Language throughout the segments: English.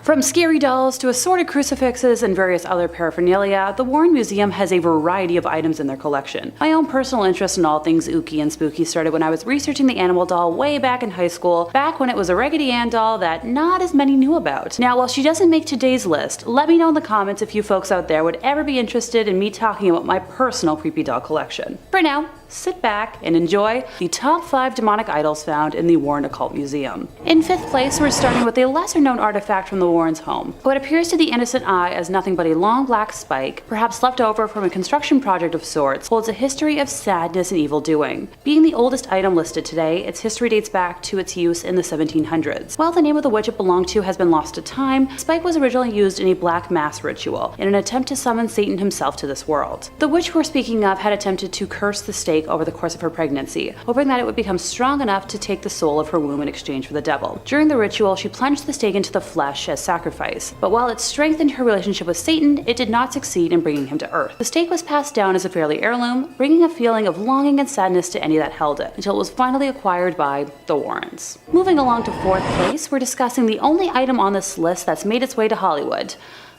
From scary dolls to assorted crucifixes and various other paraphernalia, the Warren Museum has a variety of items in their collection. My own personal interest in all things ooky and spooky started when I was researching the Annabelle doll way back in high school, back when it was a Raggedy Ann doll that not as many knew about. Now, while she doesn't make today's list, let me know in the comments if you folks out there would ever be interested in me talking about my personal creepy doll collection. For now, sit back and enjoy the top 5 demonic idols found in the Warren Occult Museum. In 5th place, we're starting with a lesser known artifact from the Warrens' home. What appears to the innocent eye as nothing but a long black spike, perhaps left over from a construction project of sorts, holds a history of sadness and evil doing. Being the oldest item listed today, its history dates back to its use in the 1700s. While the name of the witch it belonged to has been lost to time, the spike was originally used in a black mass ritual, in an attempt to summon Satan himself to this world. The witch we're speaking of had attempted to curse the stake over the course of her pregnancy, hoping that it would become strong enough to take the soul of her womb in exchange for the devil. During the ritual, she plunged the stake into the flesh as sacrifice, but while it strengthened her relationship with Satan, it did not succeed in bringing him to earth. The stake was passed down as a family heirloom, bringing a feeling of longing and sadness to any that held it, until it was finally acquired by the Warrens. Moving along to 4th place, we're discussing the only item on this list that's made its way to Hollywood: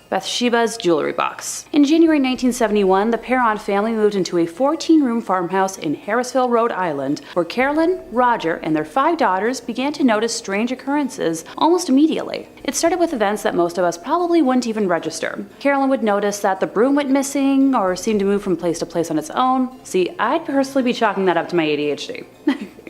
Bathsheba's jewelry box. In January 1971, the Perron family moved into a 14-room farmhouse in Harrisville, Rhode Island, where Carolyn, Roger, and their 5 daughters began to notice strange occurrences almost immediately. It started with events that most of us probably wouldn't even register. Carolyn would notice that the broom went missing or seemed to move from place to place on its own. See, I'd personally be chalking that up to my ADHD.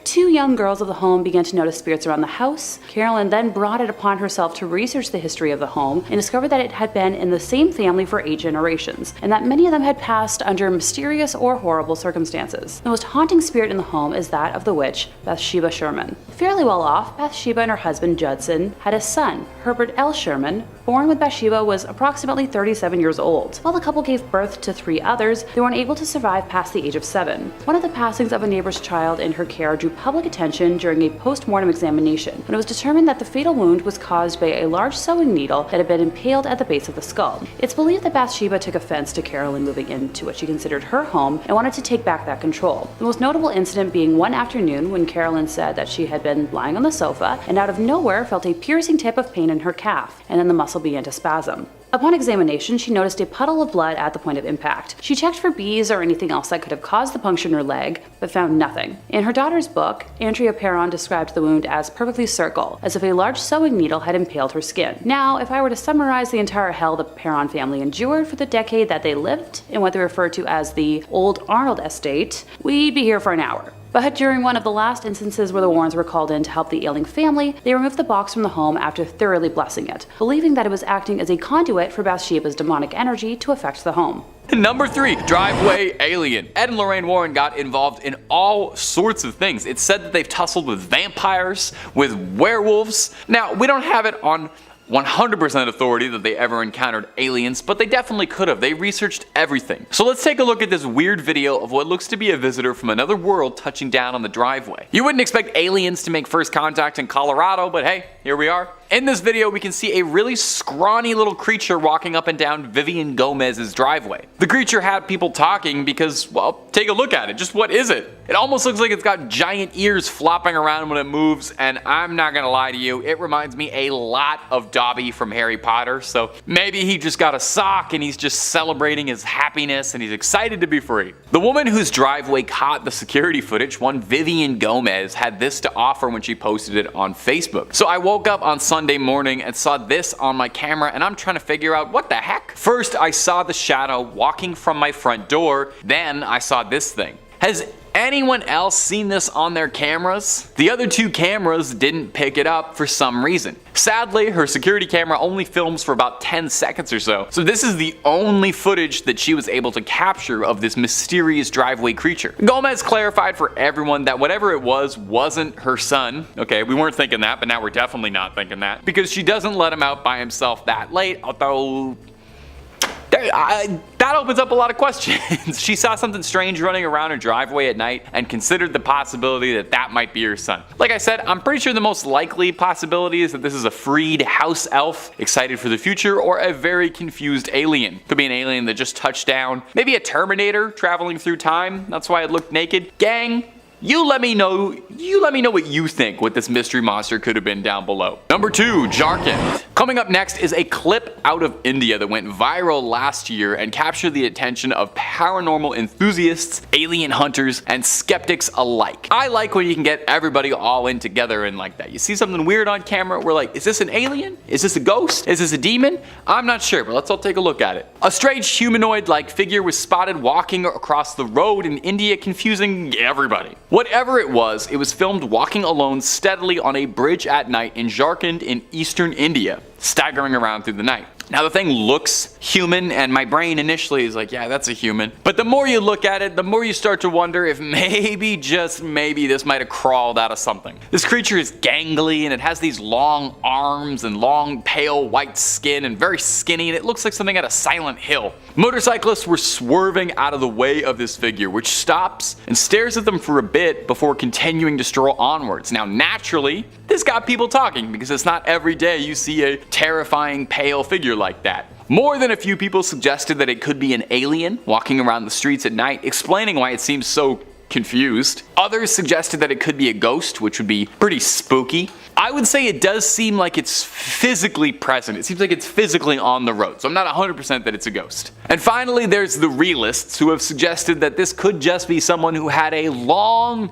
2 young girls of the home began to notice spirits around the house. Carolyn then brought it upon herself to research the history of the home and discovered that it had been in the same family for 8 generations, and that many of them had passed under mysterious or horrible circumstances. The most haunting spirit in the home is that of the witch, Bathsheba Sherman. Fairly well off, Bathsheba and her husband Judson had a son, Herbert L. Sherman, born when Bathsheba was approximately 37 years old. While the couple gave birth to 3 others, they weren't able to survive past the age of 7. One of the passings of a neighbor's child in her care drew public attention during a post-mortem examination, when it was determined that the fatal wound was caused by a large sewing needle that had been impaled at the base of the skull. It's believed that Bathsheba took offense to Carolyn moving into what she considered her home and wanted to take back that control. The most notable incident being one afternoon when Carolyn said that she had been lying on the sofa and out of nowhere felt a piercing type of pain in her calf, and then the muscle began to spasm. Upon examination, she noticed a puddle of blood at the point of impact. She checked for bees or anything else that could have caused the puncture in her leg, but found nothing. In her daughter's book, Andrea Perron described the wound as perfectly circle, as if a large sewing needle had impaled her skin. Now, if I were to summarize the entire hell the Perron family endured for the decade that they lived in what they refer to as the Old Arnold Estate, we'd be here for an hour. But during one of the last instances where the Warrens were called in to help the ailing family, they removed the box from the home after thoroughly blessing it, believing that it was acting as a conduit for Bathsheba's demonic energy to affect the home. Number 3, driveway alien. Ed and Lorraine Warren got involved in all sorts of things. It's said that they've tussled with vampires, with werewolves. Now, we don't have it on 100% authority that they ever encountered aliens, but they definitely could have. They researched everything. So let's take a look at this weird video of what looks to be a visitor from another world touching down on the driveway. You wouldn't expect aliens to make first contact in Colorado, but hey, here we are. In this video, we can see a really scrawny little creature walking up and down Vivian Gomez's driveway. The creature had people talking because, well, take a look at it. Just what is it? It almost looks like it's got giant ears flopping around when it moves, and I'm not gonna lie to you, it reminds me a lot of Dobby from Harry Potter, so maybe he just got a sock and he's just celebrating his happiness and he's excited to be free. The woman whose driveway caught the security footage, one Vivian Gomez, had this to offer when she posted it on Facebook. So I woke up on Sunday morning and saw this on my camera, and I'm trying to figure out what the heck. First, I saw the shadow walking from my front door, then I saw this thing. Has anyone else seen this on their cameras? The other 2 cameras didn't pick it up for some reason. Sadly, her security camera only films for about 10 seconds or so this is the only footage that she was able to capture of this mysterious driveway creature. Gomez clarified for everyone that whatever it was wasn't her son. Okay, we weren't thinking that, but now we're definitely not thinking that, because she doesn't let him out by himself that late, although that opens up a lot of questions. She saw something strange running around her driveway at night and considered the possibility that that might be her son. Like I said, I'm pretty sure the most likely possibility is that this is a freed house elf excited for the future, or a very confused alien. Could be an alien that just touched down. Maybe a Terminator traveling through time. That's why it looked naked. Gang, you let me know what you think what this mystery monster could have been down below. Number 2, Jharkhand. Coming up next is a clip out of India that went viral last year and captured the attention of paranormal enthusiasts, alien hunters, and skeptics alike. I like when you can get everybody all in together and like that. You see something weird on camera, we're like, is this an alien? Is this a ghost? Is this a demon? I'm not sure, but let's all take a look at it. A strange humanoid-like figure was spotted walking across the road in India, confusing everybody. Whatever it was filmed walking alone steadily on a bridge at night in Jharkhand in eastern India, staggering around through the night. Now the thing looks human, and my brain initially is like, yeah, that's a human. But the more you look at it, the more you start to wonder if maybe, just maybe, this might have crawled out of something. This creature is gangly, and it has these long arms and long pale white skin and very skinny, and it looks like something out of Silent Hill. Motorcyclists were swerving out of the way of this figure, which stops and stares at them for a bit before continuing to stroll onwards. Now naturally, this got people talking, because it's not every day you see a terrifying pale figure like that. More than a few people suggested that it could be an alien walking around the streets at night, explaining why it seems so confused. Others suggested that it could be a ghost, which would be pretty spooky. I would say it does seem like it's physically present. It seems like it's physically on the road, so I'm not 100% that it's a ghost. And finally, there's the realists, who have suggested that this could just be someone who had a long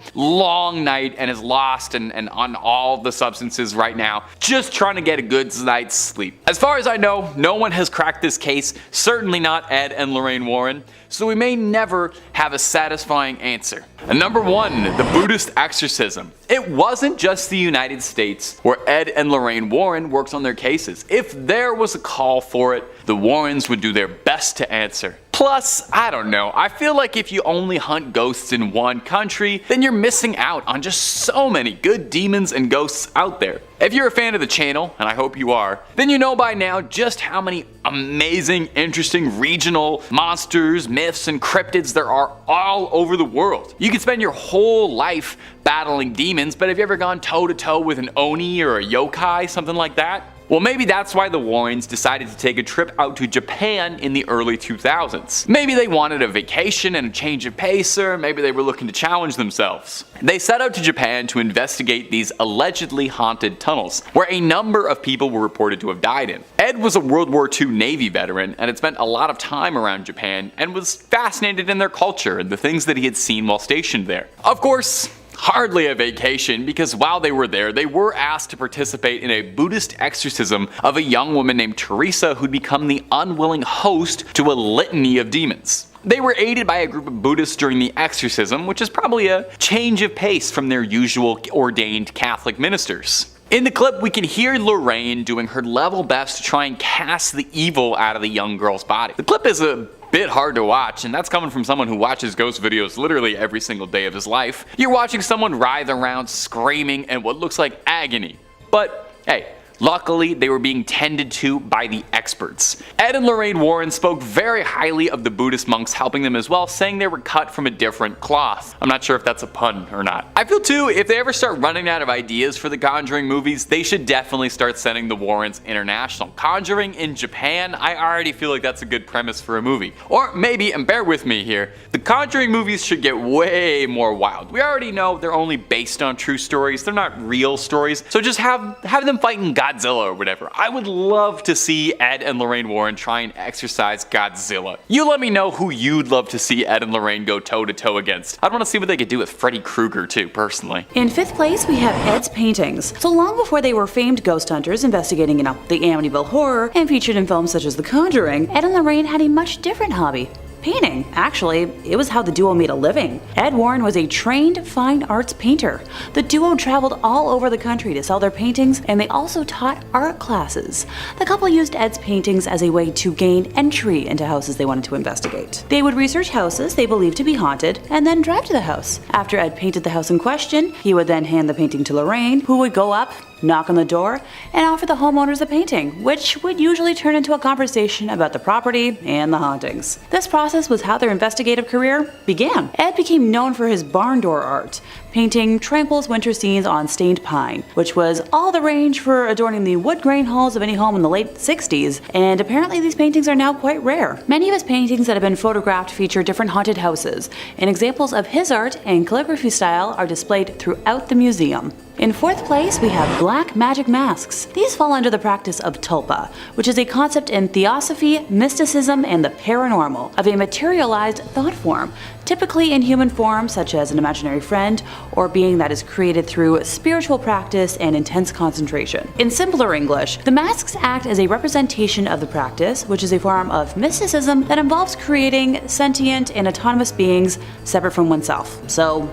night and is lost and on all the substances right now, just trying to get a good night's sleep. As far as I know, no one has cracked this case, certainly not Ed and Lorraine Warren, so we may never have a satisfying answer. And number 1, the Buddhist exorcism. It wasn't just the United States where Ed and Lorraine Warren worked on their cases. If there was a call for it, the Warrens would do their best to answer. Plus, I don't know, I feel like if you only hunt ghosts in one country, then you're missing out on just so many good demons and ghosts out there. If you're a fan of the channel, and I hope you are, then you know by now just how many amazing, interesting regional monsters, myths, and cryptids there are all over the world. You could spend your whole life battling demons, but have you ever gone toe-to-toe with an Oni or a yokai, something like that? Well, maybe that's why the Warrens decided to take a trip out to Japan in the early 2000s. Maybe they wanted a vacation and a change of pace, or maybe they were looking to challenge themselves. They set out to Japan to investigate these allegedly haunted tunnels, where a number of people were reported to have died in. Ed was a World War II Navy veteran and had spent a lot of time around Japan and was fascinated in their culture and the things that he had seen while stationed there. Of course, hardly a vacation, because while they were there, they were asked to participate in a Buddhist exorcism of a young woman named Teresa who'd become the unwilling host to a litany of demons. They were aided by a group of Buddhists during the exorcism, which is probably a change of pace from their usual ordained Catholic ministers. In the clip, we can hear Lorraine doing her level best to try and cast the evil out of the young girl's body. The clip is a bit hard to watch, and that's coming from someone who watches ghost videos literally every single day of his life. You're watching someone writhe around screaming in what looks like agony. But hey, luckily they were being tended to by the experts. Ed and Lorraine Warren spoke very highly of the Buddhist monks helping them as well, saying they were cut from a different cloth. I'm not sure if that's a pun or not. I feel too, if they ever start running out of ideas for the Conjuring movies, they should definitely start sending the Warrens international. Conjuring in Japan, I already feel like that's a good premise for a movie. Or maybe, and bear with me here, the Conjuring movies should get way more wild. We already know they're only based on true stories, they're not real stories, so just have them fighting Godzilla or whatever. I would love to see Ed and Lorraine Warren try and exorcise Godzilla. You let me know who you'd love to see Ed and Lorraine go toe-to-toe against. I'd want to see what they could do with Freddy Krueger too, personally. In 5th place, we have Ed's paintings. So long before they were famed ghost hunters investigating the Amityville horror and featured in films such as The Conjuring, Ed and Lorraine had a much different hobby. Painting. Actually, it was how the duo made a living. Ed Warren was a trained fine arts painter. The duo traveled all over the country to sell their paintings, and they also taught art classes. The couple used Ed's paintings as a way to gain entry into houses they wanted to investigate. They would research houses they believed to be haunted, and then drive to the house. After Ed painted the house in question, he would then hand the painting to Lorraine, who would go up, knock on the door, and offer the homeowners a painting, which would usually turn into a conversation about the property and the hauntings. This process was how their investigative career began. Ed became known for his barn door art, painting tranquil winter scenes on stained pine, which was all the rage for adorning the wood grain halls of any home in the late 60s, and apparently these paintings are now quite rare. Many of his paintings that have been photographed feature different haunted houses, and examples of his art and calligraphy style are displayed throughout the museum. In fourth place, we have black magic masks. These fall under the practice of tulpa, which is a concept in theosophy, mysticism, and the paranormal of a materialized thought form, typically in human form such as an imaginary friend or being that is created through spiritual practice and intense concentration. In simpler English, the masks act as a representation of the practice, which is a form of mysticism that involves creating sentient and autonomous beings separate from oneself. So,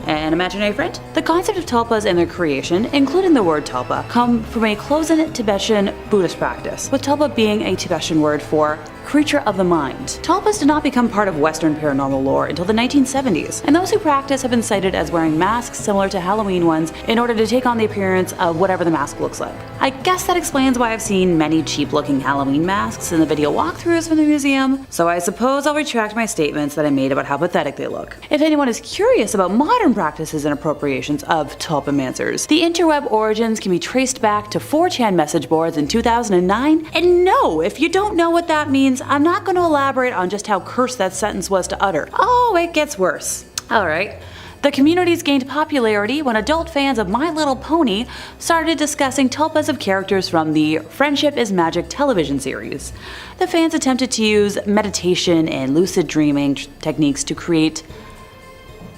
an imaginary friend? The concept of tulpas and their creation, including the word tulpa, come from a close-in Tibetan Buddhist practice, with tulpa being a Tibetan word for creature of the mind. Tulpas did not become part of Western paranormal lore until the 1970s, and those who practice have been cited as wearing masks similar to Halloween ones in order to take on the appearance of whatever the mask looks like. I guess that explains why I've seen many cheap-looking Halloween masks in the video walkthroughs from the museum, so I suppose I'll retract my statements that I made about how pathetic they look. If anyone is curious about modern practices and appropriations of tulpamancers, the interweb origins can be traced back to 4chan message boards in 2009, and no, if you don't know what that means, I'm not going to elaborate on just how cursed that sentence was to utter. Oh, it gets worse. Alright. The communities gained popularity when adult fans of My Little Pony started discussing tulpas of characters from the Friendship is Magic television series. The fans attempted to use meditation and lucid dreaming techniques to create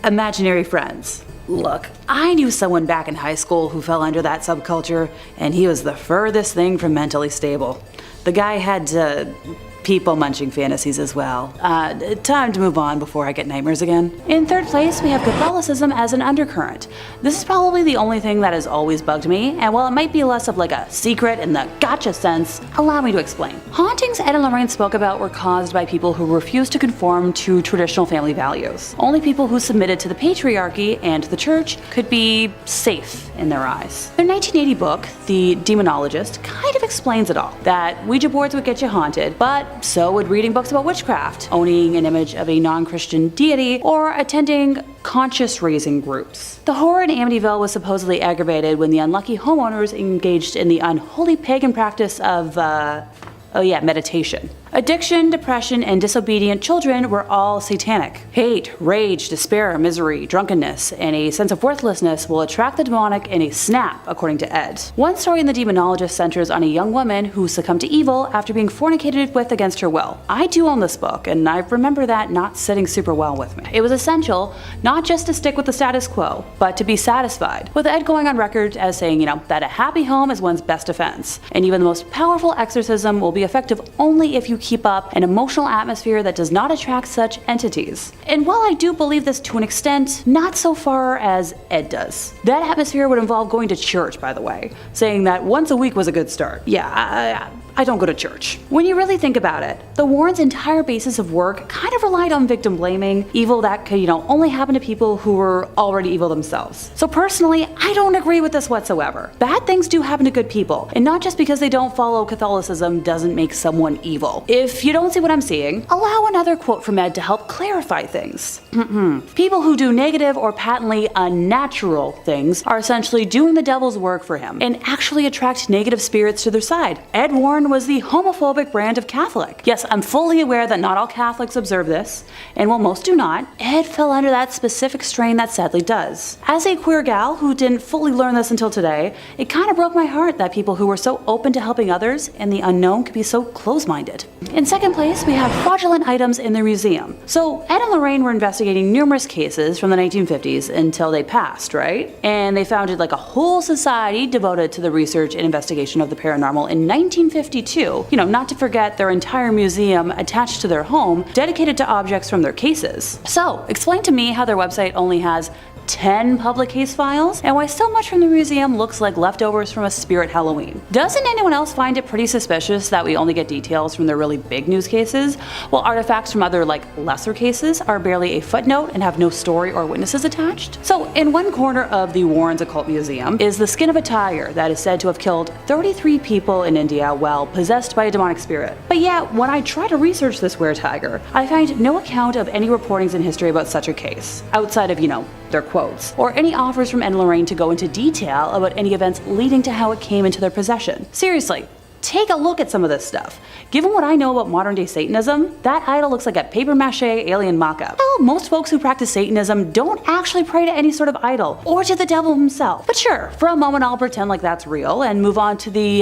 imaginary friends. Look, I knew someone back in high school who fell under that subculture, and he was the furthest thing from mentally stable. The guy had people munching fantasies as well. Time to move on before I get nightmares again. In third place, we have Catholicism as an undercurrent. This is probably the only thing that has always bugged me, and while it might be less of like a secret in the gotcha sense, allow me to explain. Hauntings Ed and Lorraine spoke about were caused by people who refused to conform to traditional family values. Only people who submitted to the patriarchy and the church could be safe in their eyes. Their 1980 book, The Demonologist, kind of explains it all. That Ouija boards would get you haunted, but so would reading books about witchcraft, owning an image of a non-Christian deity, or attending conscious-raising groups. The horror in Amityville was supposedly aggravated when the unlucky homeowners engaged in the unholy pagan practice of, meditation. Addiction, depression, and disobedient children were all satanic. Hate, rage, despair, misery, drunkenness, and a sense of worthlessness will attract the demonic in a snap, according to Ed. One story in The Demonologist centers on a young woman who succumbed to evil after being fornicated with against her will. I do own this book, and I remember that not sitting super well with me. It was essential not just to stick with the status quo, but to be satisfied, with Ed going on record as saying, that a happy home is one's best defense, and even the most powerful exorcism will be effective only if you keep up an emotional atmosphere that does not attract such entities. And while I do believe this to an extent, not so far as Ed does. That atmosphere would involve going to church, by the way, saying that once a week was a good start. Yeah, I don't go to church. When you really think about it, the Warrens' entire basis of work kind of relied on victim blaming, evil that could, only happen to people who were already evil themselves. So personally, I don't agree with this whatsoever. Bad things do happen to good people, and not just because they don't follow Catholicism doesn't make someone evil. If you don't see what I'm seeing, allow another quote from Ed to help clarify things. People who do negative or patently unnatural things are essentially doing the devil's work for him, and actually attract negative spirits to their side. Ed Warren was the homophobic brand of Catholic. Yes, I'm fully aware that not all Catholics observe this, and while most do not, Ed fell under that specific strain that sadly does. As a queer gal who didn't fully learn this until today, it kind of broke my heart that people who were so open to helping others and the unknown could be so close-minded. In second place, we have fraudulent items in their museum. So Ed and Lorraine were investigating numerous cases from the 1950s until they passed, right? And they founded a whole society devoted to the research and investigation of the paranormal in 1952. Not to forget their entire museum attached to their home dedicated to objects from their cases. So, explain to me how their website only has 10 public case files, and why so much from the museum looks like leftovers from a spirit Halloween. Doesn't anyone else find it pretty suspicious that we only get details from their really big news cases, while artifacts from other lesser cases are barely a footnote and have no story or witnesses attached? So in one corner of the Warrens Occult Museum is the skin of a tiger that is said to have killed 33 people in India while possessed by a demonic spirit. But yet, when I try to research this were-tiger, I find no account of any reportings in history about such a case, outside of, their quotes, or any offers from Ed and Lorraine to go into detail about any events leading to how it came into their possession. Seriously, Take a look at some of this stuff. Given what I know about modern day Satanism, that idol looks like a paper mache alien mock-up. Well, most folks who practice Satanism don't actually pray to any sort of idol, or to the devil himself. But sure, for a moment I'll pretend like that's real and move on to the,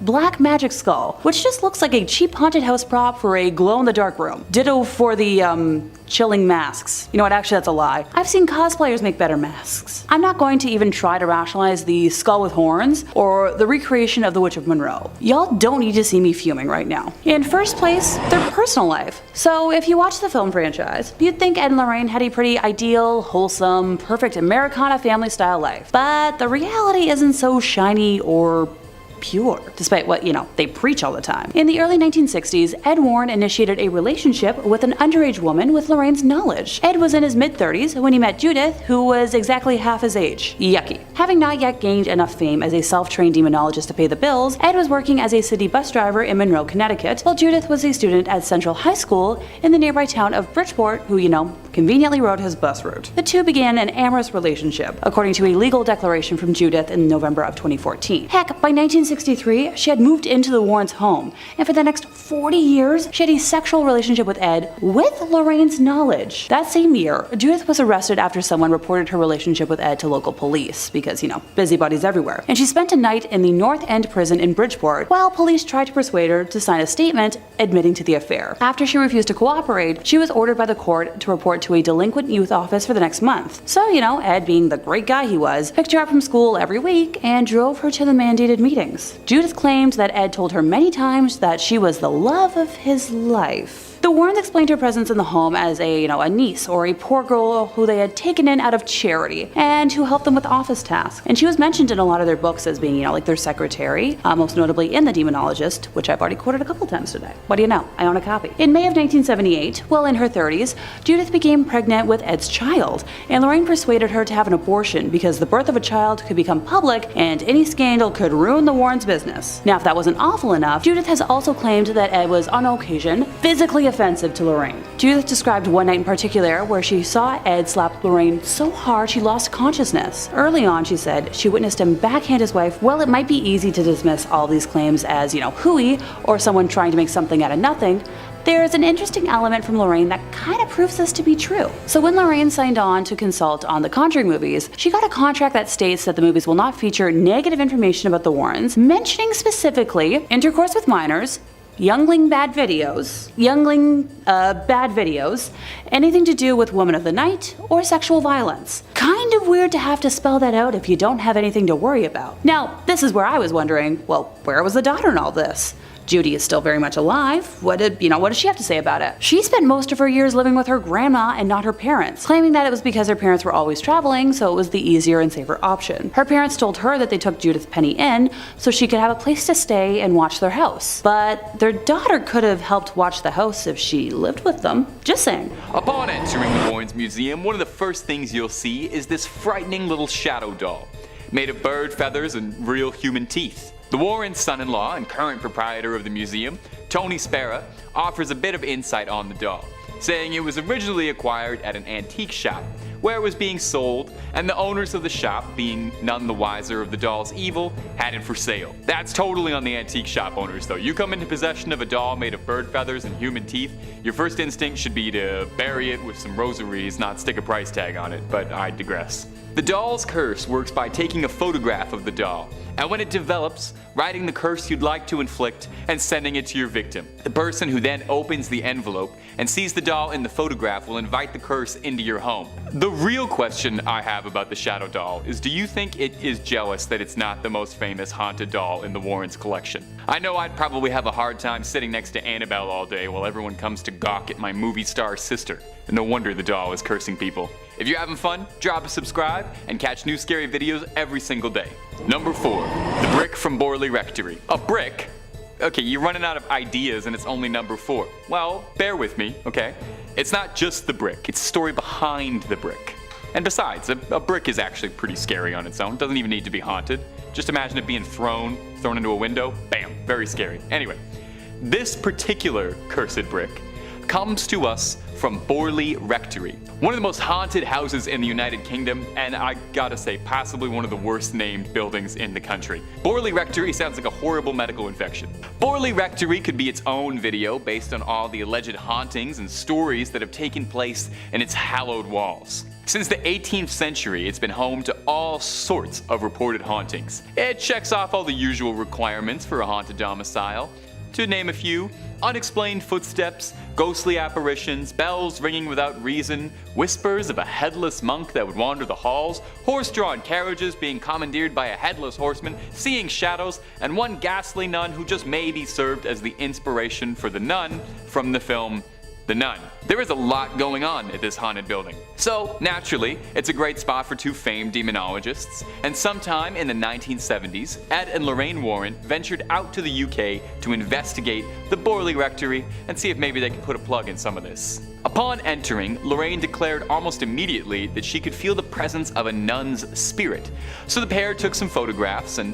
black magic skull, which just looks like a cheap haunted house prop for a glow-in-the-dark room. Ditto for the, chilling masks. You know what, actually that's a lie. I've seen cosplayers make better masks. I'm not going to even try to rationalize the skull with horns or the recreation of the Witch of Monroe. Y'all don't need to see me fuming right now. In first place, their personal life. So if you watch the film franchise, you'd think Ed and Lorraine had a pretty ideal, wholesome, perfect Americana family style life. But the reality isn't so shiny or pure, despite what, they preach all the time. In the early 1960s, Ed Warren initiated a relationship with an underage woman with Lorraine's knowledge. Ed was in his mid-30s when he met Judith, who was exactly half his age. Yucky. Having not yet gained enough fame as a self-trained demonologist to pay the bills, Ed was working as a city bus driver in Monroe, Connecticut, while Judith was a student at Central High School in the nearby town of Bridgeport, who, conveniently rode his bus route. The two began an amorous relationship, according to a legal declaration from Judith in November of 2014. Heck, by 1963, she had moved into the Warrens' home, and for the next 40 years, she had a sexual relationship with Ed with Lorraine's knowledge. That same year, Judith was arrested after someone reported her relationship with Ed to local police, because, busybodies everywhere. And she spent a night in the North End prison in Bridgeport, while police tried to persuade her to sign a statement admitting to the affair. After she refused to cooperate, she was ordered by the court to report to a delinquent youth office for the next month. So, Ed, being the great guy he was, picked her up from school every week and drove her to the mandated meetings. Judith claimed that Ed told her many times that she was the love of his life. The Warrens explained her presence in the home as a niece or a poor girl who they had taken in out of charity and who helped them with office tasks. And she was mentioned in a lot of their books as being, like their secretary, most notably in The Demonologist, which I've already quoted a couple times today. What do you know? I own a copy. In May of 1978, while in her 30s, Judith became pregnant with Ed's child, and Lorraine persuaded her to have an abortion because the birth of a child could become public and any scandal could ruin the Warrens' business. Now, if that wasn't awful enough, Judith has also claimed that Ed was, on occasion, physically offensive to Lorraine. Judith described one night in particular where she saw Ed slap Lorraine so hard she lost consciousness. Early on, she said, she witnessed him backhand his wife. While it might be easy to dismiss all these claims as, hooey, or someone trying to make something out of nothing, there's an interesting element from Lorraine that kind of proves this to be true. So when Lorraine signed on to consult on the Conjuring movies, she got a contract that states that the movies will not feature negative information about the Warrens, mentioning specifically intercourse with minors, youngling bad videos, anything to do with women of the night, or sexual violence. Kind of weird to have to spell that out if you don't have anything to worry about. Now, this is where I was wondering, well, where was the daughter in all this? Judy is still very much alive. What does she have to say about it? She spent most of her years living with her grandma and not her parents, claiming that it was because her parents were always traveling, so it was the easier and safer option. Her parents told her that they took Judith Penny in so she could have a place to stay and watch their house. But their daughter could have helped watch the house if she lived with them. Just saying. Upon entering the Warrens Museum, one of the first things you'll see is this frightening little shadow doll, made of bird feathers and real human teeth. The Warrens' son-in-law and current proprietor of the museum, Tony Spera, offers a bit of insight on the doll, saying it was originally acquired at an antique shop where it was being sold, and the owners of the shop, being none the wiser of the doll's evil, had it for sale. That's totally on the antique shop owners though. You come into possession of a doll made of bird feathers and human teeth, your first instinct should be to bury it with some rosaries, not stick a price tag on it, but I digress. The doll's curse works by taking a photograph of the doll, and when it develops, writing the curse you'd like to inflict and sending it to your victim. The person who then opens the envelope and sees the doll in the photograph will invite the curse into your home. The real question I have about the shadow doll is, do you think it is jealous that it's not the most famous haunted doll in the Warrens collection? I know I'd probably have a hard time sitting next to Annabelle all day while everyone comes to gawk at my movie star sister. No wonder the doll is cursing people. If you're having fun, drop a subscribe and catch new scary videos every single day. Number 4, the brick from Borley Rectory. A brick? Okay, you're running out of ideas and it's only number 4. Well, bear with me, okay? It's not just the brick, it's the story behind the brick. And besides, a brick is actually pretty scary on its own. It doesn't even need to be haunted. Just imagine it being thrown into a window. Bam, very scary. Anyway, this particular cursed brick comes to us from Borley Rectory, one of the most haunted houses in the United Kingdom, and I gotta say, possibly one of the worst named buildings in the country. Borley Rectory sounds like a horrible medical infection. Borley Rectory could be its own video based on all the alleged hauntings and stories that have taken place in its hallowed walls. Since the 18th century, it's been home to all sorts of reported hauntings. It checks off all the usual requirements for a haunted domicile. To name a few: unexplained footsteps, ghostly apparitions, bells ringing without reason, whispers of a headless monk that would wander the halls, horse-drawn carriages being commandeered by a headless horseman, seeing shadows, and one ghastly nun who just maybe served as the inspiration for the nun from the film The Nun. There is a lot going on at this haunted building. So, naturally, it's a great spot for two famed demonologists, and sometime in the 1970s, Ed and Lorraine Warren ventured out to the UK to investigate the Borley Rectory and see if maybe they could put a plug in some of this. Upon entering, Lorraine declared almost immediately that she could feel the presence of a nun's spirit. So the pair took some photographs, and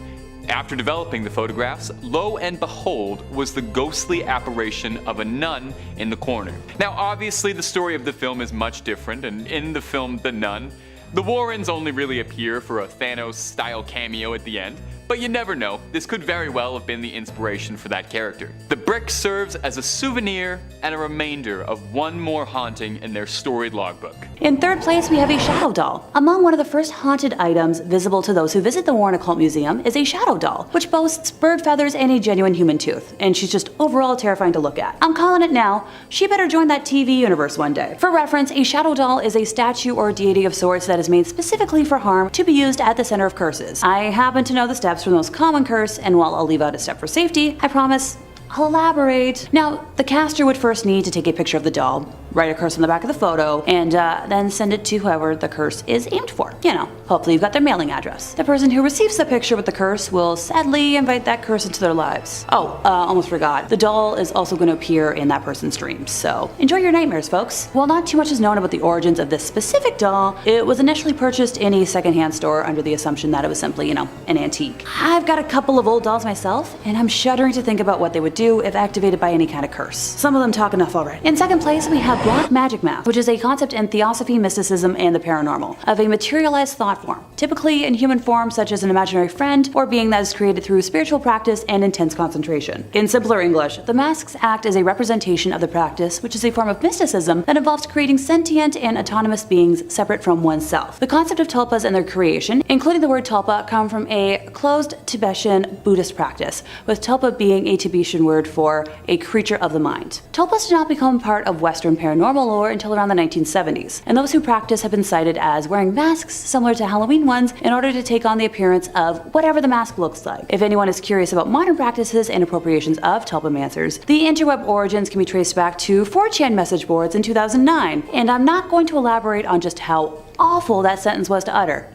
after developing the photographs, lo and behold was the ghostly apparition of a nun in the corner. Now obviously the story of the film is much different, and in the film The Nun, the Warrens only really appear for a Thanos-style cameo at the end, but you never know, this could very well have been the inspiration for that character. The brick serves as a souvenir and a reminder of one more haunting in their storied logbook. In third place, we have a shadow doll. Among one of the first haunted items visible to those who visit the Warren Occult Museum is a shadow doll, which boasts bird feathers and a genuine human tooth, and she's just overall terrifying to look at. I'm calling it now, she better join that TV universe one day. For reference, a shadow doll is a statue or deity of sorts that is made specifically for harm to be used at the center of curses. I happen to know the steps for the most common curse, and while I'll leave out a step for safety, I promise I'll elaborate. Now, the caster would first need to take a picture of the doll, write a curse on the back of the photo, and then send it to whoever the curse is aimed for. You know, hopefully you've got their mailing address. The person who receives the picture with the curse will sadly invite that curse into their lives. Oh, almost forgot. The doll is also going to appear in that person's dreams, so enjoy your nightmares, folks. While not too much is known about the origins of this specific doll, it was initially purchased in a secondhand store under the assumption that it was simply, an antique. I've got a couple of old dolls myself, and I'm shuddering to think about what they would do if activated by any kind of curse. Some of them talk enough already. In second place, we have Black Magic Mask, which is a concept in theosophy, mysticism, and the paranormal, of a materialized thought form, typically in human form such as an imaginary friend or being that is created through spiritual practice and intense concentration. In simpler English, the masks act as a representation of the practice, which is a form of mysticism that involves creating sentient and autonomous beings separate from oneself. The concept of tulpas and their creation, including the word tulpa, come from a closed Tibetan Buddhist practice, with tulpa being a Tibetan word for a creature of the mind. Tulpas did not become part of Western paranormal lore until around the 1970s, and those who practice have been cited as wearing masks similar to Halloween ones in order to take on the appearance of whatever the mask looks like. If anyone is curious about modern practices and appropriations of tulpamancers, the interweb origins can be traced back to 4chan message boards in 2009, and I'm not going to elaborate on just how awful that sentence was to utter.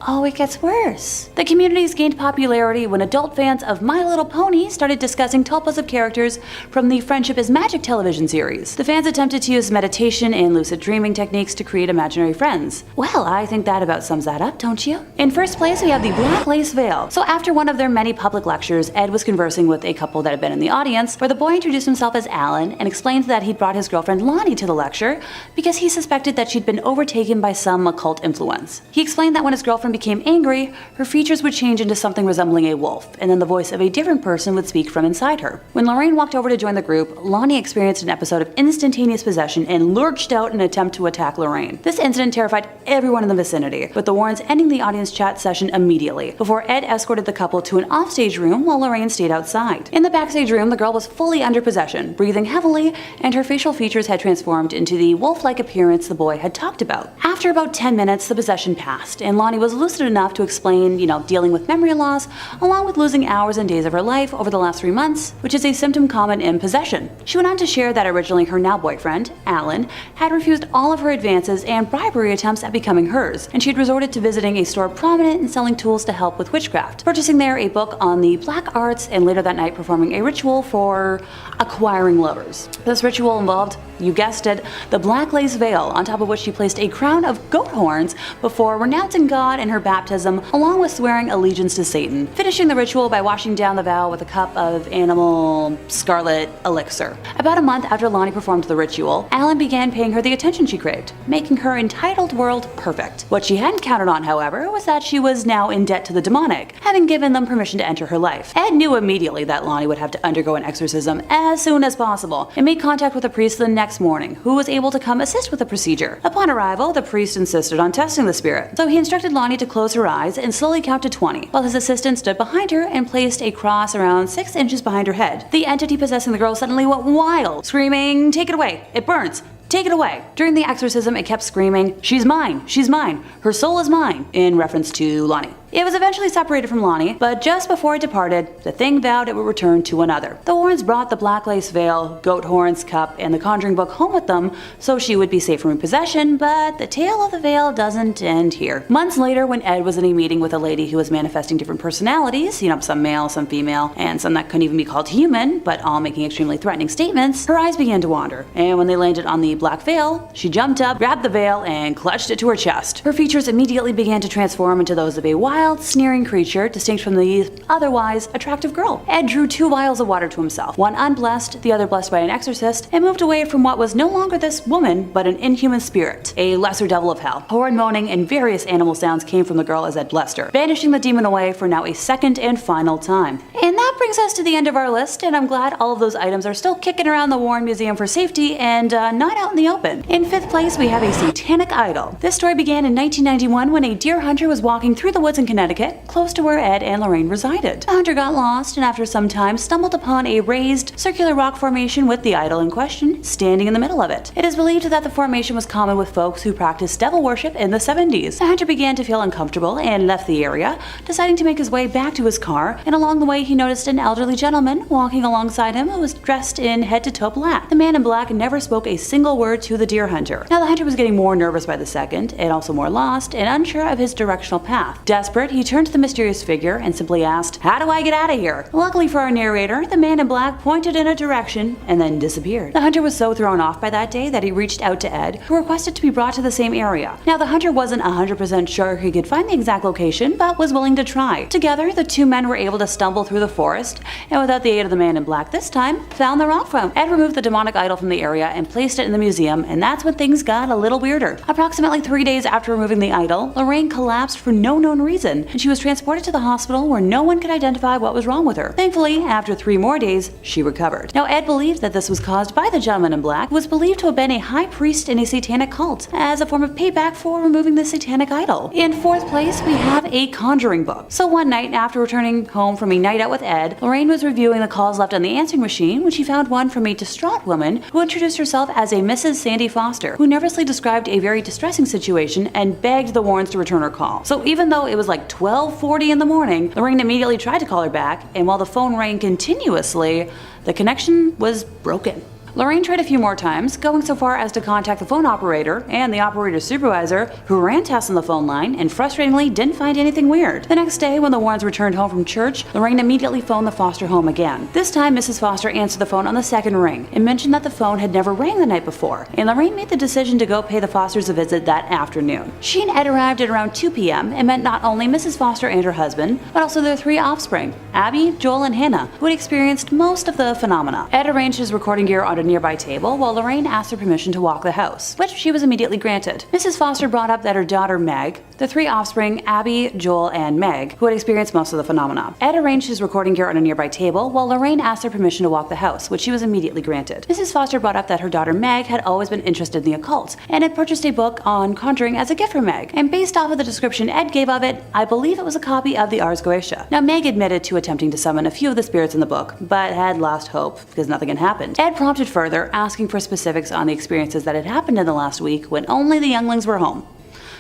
Oh, it gets worse. The communities gained popularity when adult fans of My Little Pony started discussing tulpas of characters from the Friendship is Magic television series. The fans attempted to use meditation and lucid dreaming techniques to create imaginary friends. Well, I think that about sums that up, don't you? In first place, we have the Black Lace Veil. So after one of their many public lectures, Ed was conversing with a couple that had been in the audience, where the boy introduced himself as Alan and explained that he'd brought his girlfriend Lonnie to the lecture because he suspected that she'd been overtaken by some occult influence. He explained that when his girlfriend became angry, her features would change into something resembling a wolf, and then the voice of a different person would speak from inside her. When Lorraine walked over to join the group, Lonnie experienced an episode of instantaneous possession and lurched out in an attempt to attack Lorraine. This incident terrified everyone in the vicinity, with the Warrens ending the audience chat session immediately, before Ed escorted the couple to an offstage room while Lorraine stayed outside. In the backstage room, the girl was fully under possession, breathing heavily, and her facial features had transformed into the wolf-like appearance the boy had talked about. After about 10 minutes, the possession passed, and Lonnie was lucid enough to explain, dealing with memory loss, along with losing hours and days of her life over the last 3 months, which is a symptom common in possession. She went on to share that originally her now boyfriend, Alan, had refused all of her advances and bribery attempts at becoming hers, and she had resorted to visiting a store prominent in selling tools to help with witchcraft, purchasing there a book on the black arts, and later that night performing a ritual for acquiring lovers. This ritual involved, you guessed it, the Black Lace Veil, on top of which she placed a crown of goat horns before renouncing God in her baptism, along with swearing allegiance to Satan, finishing the ritual by washing down the vow with a cup of animal scarlet elixir. About a month after Lonnie performed the ritual, Alan began paying her the attention she craved, making her entitled world perfect. What she hadn't counted on, however, was that she was now in debt to the demonic, having given them permission to enter her life. Ed knew immediately that Lonnie would have to undergo an exorcism as soon as possible, and made contact with a priest the next morning, who was able to come assist with the procedure. Upon arrival, the priest insisted on testing the spirit, so he instructed Lonnie to close her eyes and slowly count to 20, while his assistant stood behind her and placed a cross around 6 inches behind her head. The entity possessing the girl suddenly went wild, screaming, "Take it away! It burns! Take it away!" During the exorcism, it kept screaming, "She's mine! She's mine! Her soul is mine!" in reference to Lonnie. It was eventually separated from Lonnie, but just before it departed, the thing vowed it would return to another. The Warrens brought the black lace veil, goat horns, cup, and the conjuring book home with them so she would be safe from repossession, but the tale of the veil doesn't end here. Months later, when Ed was in a meeting with a lady who was manifesting different personalities, some male, some female, and some that couldn't even be called human, but all making extremely threatening statements, her eyes began to wander, and when they landed on the black veil, she jumped up, grabbed the veil, and clutched it to her chest. Her features immediately began to transform into those of a wild, sneering creature distinct from the otherwise attractive girl. Ed drew 2 vials of water to himself, one unblessed, the other blessed by an exorcist, and moved away from what was no longer this woman, but an inhuman spirit, a lesser devil of hell. Horrid moaning and various animal sounds came from the girl as Ed blessed her, banishing the demon away for now a second and final time. And that brings us to the end of our list, and I'm glad all of those items are still kicking around the Warren Museum for safety and not out in the open. In 5th place, we have a satanic idol. This story began in 1991 when a deer hunter was walking through the woods in Connecticut, close to where Ed and Lorraine resided. The hunter got lost and after some time stumbled upon a raised, circular rock formation with the idol in question standing in the middle of it. It is believed that the formation was common with folks who practiced devil worship in the 70s. The hunter began to feel uncomfortable and left the area, deciding to make his way back to his car, and along the way he noticed an elderly gentleman walking alongside him who was dressed in head-to-toe black. The man in black never spoke a single word to the deer hunter. Now the hunter was getting more nervous by the second, and also more lost and unsure of his directional path. Desperate, he turned to the mysterious figure and simply asked, "How do I get out of here?" Luckily for our narrator, the man in black pointed in a direction and then disappeared. The hunter was so thrown off by that day that he reached out to Ed, who requested to be brought to the same area. Now the hunter wasn't 100% sure he could find the exact location, but was willing to try. Together, the 2 men were able to stumble through the forest, and without the aid of the man in black this time, found the rock fountain. Ed removed the demonic idol from the area and placed it in the museum, and that's when things got a little weirder. Approximately 3 days after removing the idol, Lorraine collapsed for no known reason, and she was transported to the hospital where no one could identify what was wrong with her. Thankfully, after 3 more days, she recovered. Now Ed believed that this was caused by the gentleman in black, who was believed to have been a high priest in a satanic cult, as a form of payback for removing the satanic idol. In 4th place, we have a conjuring book. So one night, after returning home from a night out with Ed, Lorraine was reviewing the calls left on the answering machine when she found one from a distraught woman who introduced herself as a Mrs. Sandy Foster, who nervously described a very distressing situation and begged the Warrens to return her call. So even though it was like 12:40 in the morning, Lorraine immediately tried to call her back, and while the phone rang continuously, the connection was broken. Lorraine tried a few more times, going so far as to contact the phone operator and the operator's supervisor, who ran tests on the phone line and frustratingly didn't find anything weird. The next day, when the Warrens returned home from church, Lorraine immediately phoned the Foster home again. This time, Mrs. Foster answered the phone on the 2nd ring and mentioned that the phone had never rang the night before, and Lorraine made the decision to go pay the Fosters a visit that afternoon. She and Ed arrived at around 2 p.m. and met not only Mrs. Foster and her husband, but also their 3 offspring, Abby, Joel, and Hannah, who had experienced most of the phenomena. Ed arranged his recording gear on a nearby table while Lorraine asked her permission to walk the house, which she was immediately granted. Mrs. Foster brought up that her daughter Meg, the 3 offspring Abby, Joel, and Meg, who had experienced most of the phenomena. Ed arranged his recording gear on a nearby table while Lorraine asked her permission to walk the house, which she was immediately granted. Mrs. Foster brought up that her daughter Meg had always been interested in the occult and had purchased a book on conjuring as a gift for Meg, and based off of the description Ed gave of it, I believe it was a copy of the Ars Goetia. Now Meg admitted to attempting to summon a few of the spirits in the book, but had lost hope because nothing had happened. Ed prompted further, asking for specifics on the experiences that had happened in the last week when only the younglings were home.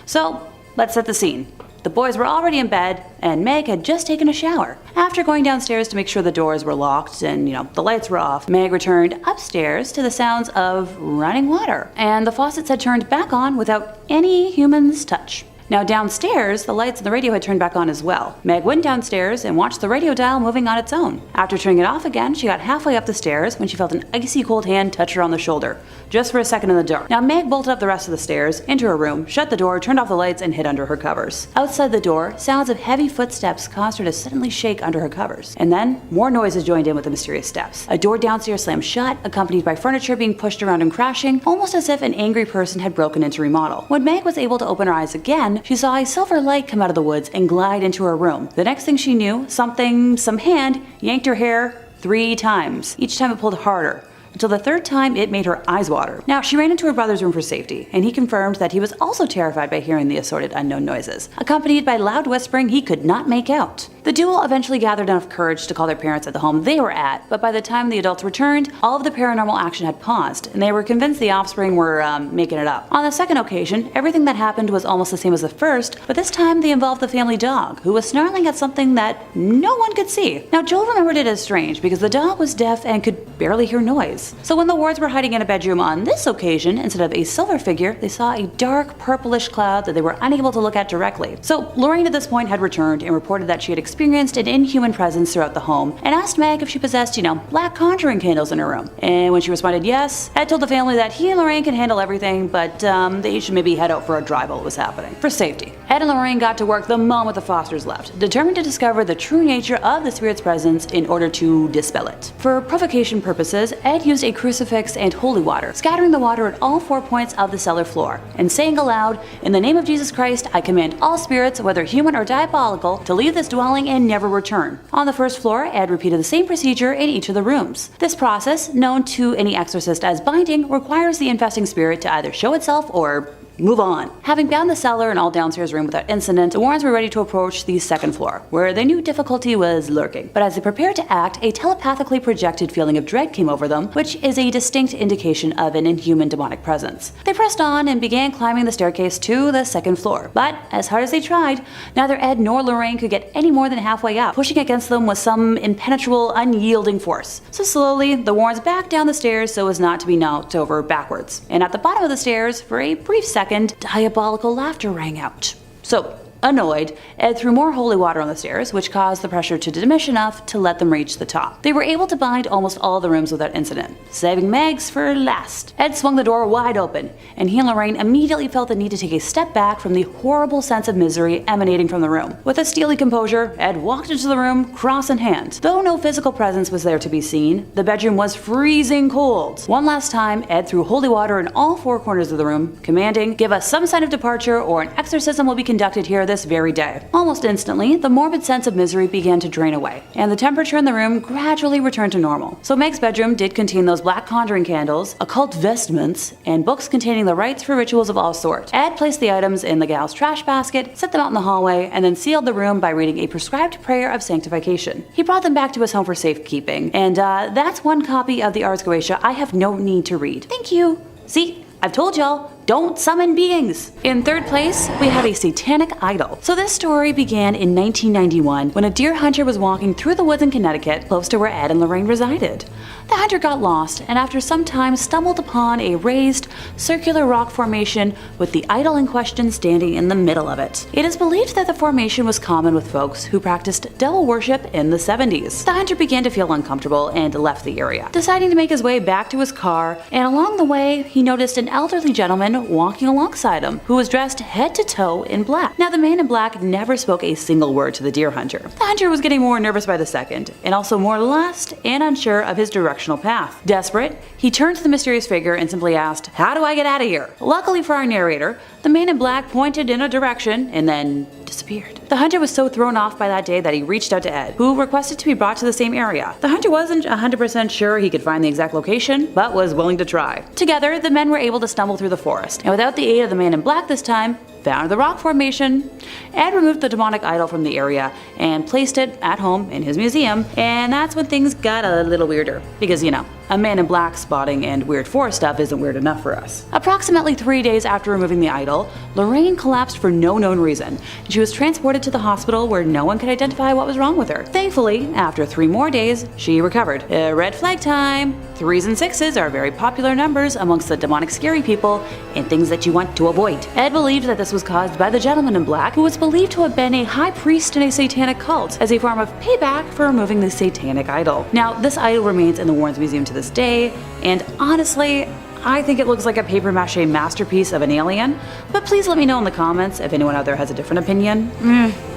So, let's set the scene. The boys were already in bed, and Meg had just taken a shower. After going downstairs to make sure the doors were locked and, the lights were off, Meg returned upstairs to the sounds of running water, and the faucets had turned back on without any human's touch. Now downstairs, the lights and the radio had turned back on as well. Meg went downstairs and watched the radio dial moving on its own. After turning it off again, she got halfway up the stairs when she felt an icy cold hand touch her on the shoulder, just for a second in the dark. Now Meg bolted up the rest of the stairs, into her room, shut the door, turned off the lights, and hid under her covers. Outside the door, sounds of heavy footsteps caused her to suddenly shake under her covers. And then, more noises joined in with the mysterious steps. A door downstairs slammed shut, accompanied by furniture being pushed around and crashing, almost as if an angry person had broken in to remodel. When Meg was able to open her eyes again, she saw a silver light come out of the woods and glide into her room. The next thing she knew, some hand yanked her hair 3 times. Each time it pulled harder, until the 3rd time it made her eyes water. Now, she ran into her brother's room for safety, and he confirmed that he was also terrified by hearing the assorted unknown noises, accompanied by loud whispering he could not make out. The duo eventually gathered enough courage to call their parents at the home they were at, but by the time the adults returned, all of the paranormal action had paused, and they were convinced the offspring were making it up. On the second occasion, everything that happened was almost the same as the first, but this time they involved the family dog, who was snarling at something that no one could see. Now, Joel remembered it as strange because the dog was deaf and could barely hear noise. So when the Wards were hiding in a bedroom on this occasion, instead of a silver figure, they saw a dark purplish cloud that they were unable to look at directly. So Lorraine at this point had returned and reported that she had experienced an inhuman presence throughout the home and asked Meg if she possessed, black conjuring candles in her room. And when she responded yes, Ed told the family that he and Lorraine can handle everything, but they should maybe head out for a drive while it was happening, for safety. Ed and Lorraine got to work the moment the Fosters left, determined to discover the true nature of the spirit's presence in order to dispel it. For provocation purposes, Ed used a crucifix and holy water, scattering the water at all 4 points of the cellar floor, and saying aloud, "In the name of Jesus Christ, I command all spirits, whether human or diabolical, to leave this dwelling and never return." On the first floor, Ed repeated the same procedure in each of the rooms. This process, known to any exorcist as binding, requires the infesting spirit to either show itself or move on. Having bound the cellar and all downstairs room without incident, the Warrens were ready to approach the second floor, where they knew difficulty was lurking. But as they prepared to act, a telepathically projected feeling of dread came over them, which is a distinct indication of an inhuman demonic presence. They pressed on and began climbing the staircase to the second floor. But as hard as they tried, neither Ed nor Lorraine could get any more than halfway up. Pushing against them was some impenetrable, unyielding force. So slowly, the Warrens backed down the stairs so as not to be knocked over backwards. And at the bottom of the stairs, for a brief second, diabolical laughter rang out. So, annoyed, Ed threw more holy water on the stairs, which caused the pressure to diminish enough to let them reach the top. They were able to bind almost all the rooms without incident, saving Meg's for last. Ed swung the door wide open, and he and Lorraine immediately felt the need to take a step back from the horrible sense of misery emanating from the room. With a steely composure, Ed walked into the room, cross in hand. Though no physical presence was there to be seen, the bedroom was freezing cold. One last time, Ed threw holy water in all 4 corners of the room, commanding, "Give us some sign of departure or an exorcism will be conducted here this very day." Almost instantly, the morbid sense of misery began to drain away, and the temperature in the room gradually returned to normal. So Meg's bedroom did contain those black conjuring candles, occult vestments, and books containing the rites for rituals of all sorts. Ed placed the items in the gal's trash basket, set them out in the hallway, and then sealed the room by reading a prescribed prayer of sanctification. He brought them back to his home for safekeeping, and that's one copy of the Ars Goetia I have no need to read. Thank you. See? I've told y'all, don't summon beings. In third place, we have a satanic idol. So this story began in 1991 when a deer hunter was walking through the woods in Connecticut, close to where Ed and Lorraine resided. The hunter got lost and after some time stumbled upon a raised, circular rock formation with the idol in question standing in the middle of it. It is believed that the formation was common with folks who practiced devil worship in the 70s. The hunter began to feel uncomfortable and left the area, deciding to make his way back to his car, and along the way, he noticed an elderly gentleman walking alongside him, who was dressed head to toe in black. Now, the man in black never spoke a single word to the deer hunter. The hunter was getting more nervous by the second, and also more lost and unsure of his directional path. Desperate, he turned to the mysterious figure and simply asked, "How do I get out of here?" Luckily for our narrator, the man in black pointed in a direction and then disappeared. The hunter was so thrown off by that day that he reached out to Ed, who requested to be brought to the same area. The hunter wasn't 100% sure he could find the exact location, but was willing to try. Together, the men were able to stumble through the forest, and without the aid of the man in black this time, found the rock formation. Ed removed the demonic idol from the area and placed it at home in his museum, and that's when things got a little weirder. Because, a man in black spotting and weird forest stuff isn't weird enough for us. Approximately 3 days after removing the idol, Lorraine collapsed for no known reason. She was transported to the hospital where no one could identify what was wrong with her. Thankfully, after 3 more days, she recovered. Red flag time! 3s and 6s are very popular numbers amongst the demonic scary people and things that you want to avoid. Ed believed that this was caused by the gentleman in black, who was believed to have been a high priest in a satanic cult, as a form of payback for removing the satanic idol. Now, this idol remains in the Warrens Museum to this day, and honestly, I think it looks like a papier-mâché masterpiece of an alien, but please let me know in the comments if anyone out there has a different opinion.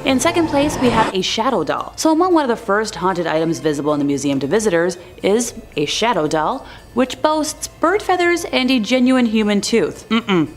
In second place, we have a shadow doll. So among one of the first haunted items visible in the museum to visitors is a shadow doll, which boasts bird feathers and a genuine human tooth.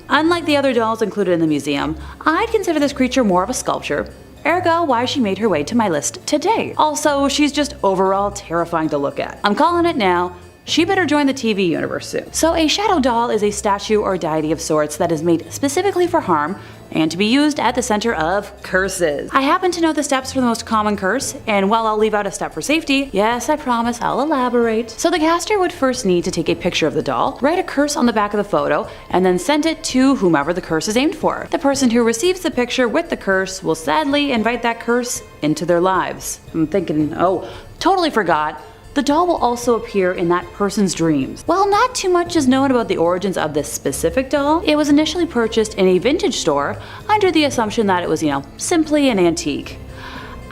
Unlike the other dolls included in the museum, I'd consider this creature more of a sculpture. Ergo, why she made her way to my list today. Also, she's just overall terrifying to look at. I'm calling it now. She better join the TV universe soon. So a shadow doll is a statue or deity of sorts that is made specifically for harm and to be used at the center of curses. I happen to know the steps for the most common curse, and while I'll leave out a step for safety, yes, I promise I'll elaborate. So the caster would first need to take a picture of the doll, write a curse on the back of the photo, and then send it to whomever the curse is aimed for. The person who receives the picture with the curse will sadly invite that curse into their lives. I'm thinking, oh, totally forgot. The doll will also appear in that person's dreams. While not too much is known about the origins of this specific doll, it was initially purchased in a vintage store under the assumption that it was, simply an antique.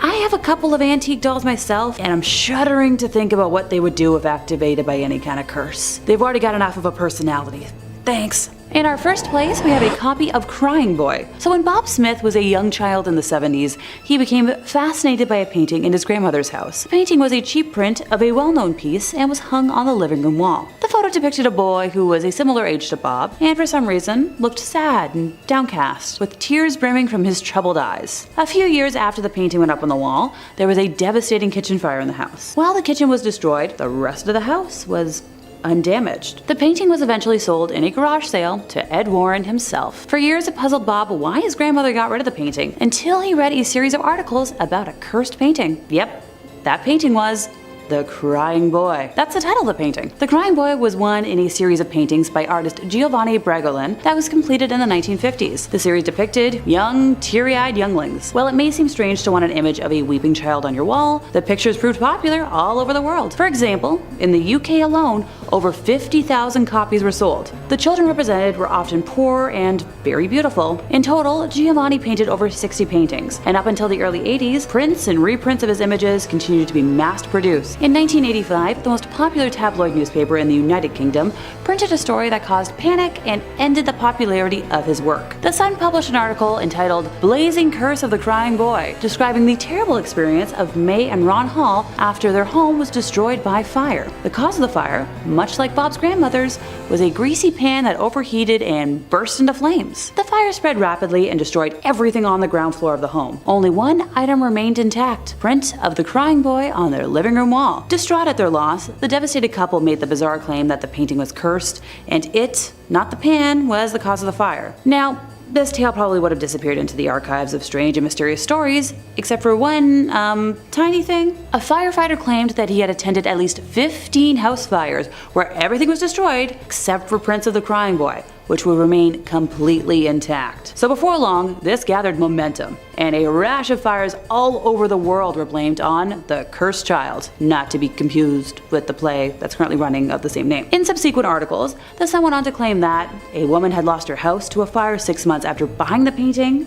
I have a couple of antique dolls myself, and I'm shuddering to think about what they would do if activated by any kind of curse. They've already got enough of a personality. Thanks. In our first place, we have a copy of Crying Boy. So when Bob Smith was a young child in the 70s, he became fascinated by a painting in his grandmother's house. The painting was a cheap print of a well-known piece and was hung on the living room wall. The photo depicted a boy who was a similar age to Bob, and for some reason, looked sad and downcast, with tears brimming from his troubled eyes. A few years after the painting went up on the wall, there was a devastating kitchen fire in the house. While the kitchen was destroyed, the rest of the house was undamaged. The painting was eventually sold in a garage sale to Ed Warren himself. For years it puzzled Bob why his grandmother got rid of the painting, until he read a series of articles about a cursed painting. Yep, that painting was The Crying Boy. That's the title of the painting. The Crying Boy was one in a series of paintings by artist Giovanni Bragolin that was completed in the 1950s. The series depicted young, teary-eyed younglings. While it may seem strange to want an image of a weeping child on your wall, the pictures proved popular all over the world. For example, in the UK alone, over 50,000 copies were sold. The children represented were often poor and very beautiful. In total, Giovanni painted over 60 paintings, and up until the early 80s, prints and reprints of his images continued to be mass-produced. In 1985, the most popular tabloid newspaper in the United Kingdom printed a story that caused panic and ended the popularity of his work. The Sun published an article entitled Blazing Curse of the Crying Boy, describing the terrible experience of May and Ron Hall after their home was destroyed by fire. The cause of the fire, much like Bob's grandmother's, was a greasy pan that overheated and burst into flames. The fire spread rapidly and destroyed everything on the ground floor of the home. Only one item remained intact: print of the Crying Boy on their living room wall. Distraught at their loss, the devastated couple made the bizarre claim that the painting was cursed, and it, not the pan, was the cause of the fire. Now, this tale probably would have disappeared into the archives of strange and mysterious stories, except for one, tiny thing. A firefighter claimed that he had attended at least 15 house fires where everything was destroyed except for prints of the Crying Boy, which will remain completely intact. So before long, this gathered momentum, and a rash of fires all over the world were blamed on the cursed child, not to be confused with the play that's currently running of the same name. In subsequent articles, the Sun went on to claim that a woman had lost her house to a fire 6 months after buying the painting.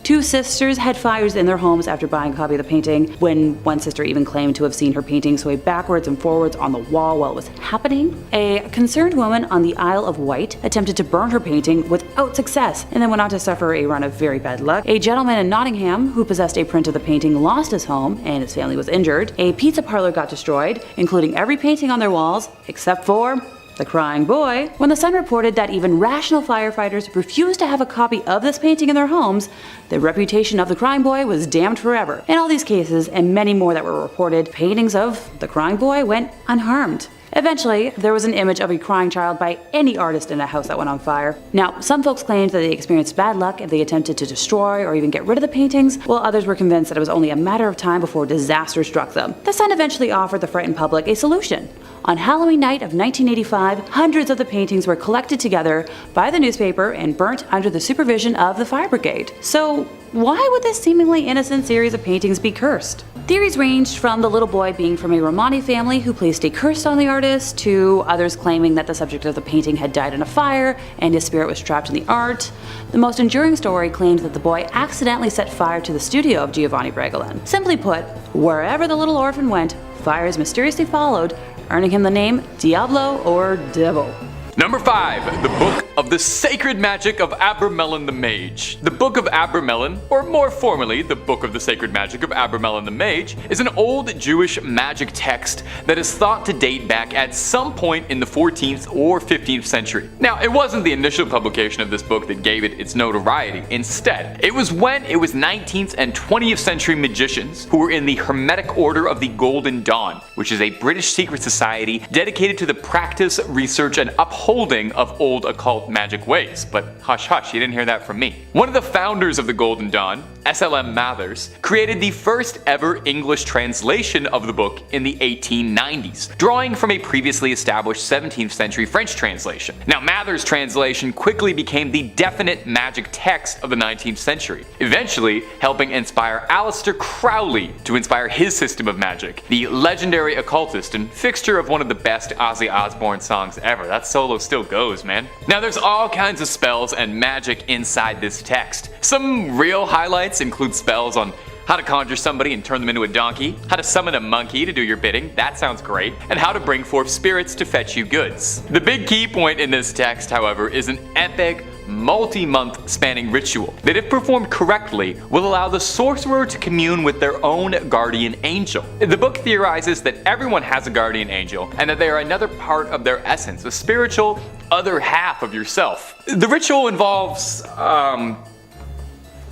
2 sisters had fires in their homes after buying a copy of the painting, when one sister even claimed to have seen her painting sway backwards and forwards on the wall while it was happening. A concerned woman on the Isle of Wight attempted to burn her painting without success, and then went on to suffer a run of very bad luck. A gentleman in Nottingham who possessed a print of the painting lost his home, and his family was injured. A pizza parlor got destroyed, including every painting on their walls, except for the Crying Boy. When the Sun reported that even rational firefighters refused to have a copy of this painting in their homes, the reputation of the Crying Boy was damned forever. In all these cases, and many more that were reported, paintings of the Crying Boy went unharmed. Eventually, there was an image of a crying child by any artist in a house that went on fire. Now, some folks claimed that they experienced bad luck if they attempted to destroy or even get rid of the paintings, while others were convinced that it was only a matter of time before disaster struck them. The Sun eventually offered the frightened public a solution. On Halloween night of 1985, hundreds of the paintings were collected together by the newspaper and burnt under the supervision of the fire brigade. So, why would this seemingly innocent series of paintings be cursed? Theories ranged from the little boy being from a Romani family who placed a curse on the artist, to others claiming that the subject of the painting had died in a fire and his spirit was trapped in the art. The most enduring story claimed that the boy accidentally set fire to the studio of Giovanni Bregalin. Simply put, wherever the little orphan went, fires mysteriously followed, earning him the name Diablo or Devil. Number 5. The Book of the Sacred Magic of Abramelin the Mage. The Book of Abramelin, or more formally, the Book of the Sacred Magic of Abramelin the Mage, is an old Jewish magic text that is thought to date back at some point in the 14th or 15th century. Now, it wasn't the initial publication of this book that gave it its notoriety. Instead, it was when it was 19th and 20th century magicians who were in the Hermetic Order of the Golden Dawn, which is a British secret society dedicated to the practice, research, and upholding of old occult magic ways. But hush hush, you didn't hear that from me. One of the founders of the Golden Dawn, SLM Mathers, created the first ever English translation of the book in the 1890s, drawing from a previously established 17th century French translation. Now, Mathers' translation quickly became the definite magic text of the 19th century, eventually helping inspire Aleister Crowley to inspire his system of magic, the legendary occultist and fixture of one of the best Ozzy Osbourne songs ever. That solo still goes, man. Now, there's all kinds of spells and magic inside this text. Some real highlights include spells on how to conjure somebody and turn them into a donkey, how to summon a monkey to do your bidding, that sounds great, and how to bring forth spirits to fetch you goods. The big key point in this text, however, is an epic, multi-month spanning ritual that, if performed correctly, will allow the sorcerer to commune with their own guardian angel. The book theorizes that everyone has a guardian angel and that they are another part of their essence, a spiritual other half of yourself. The ritual involves,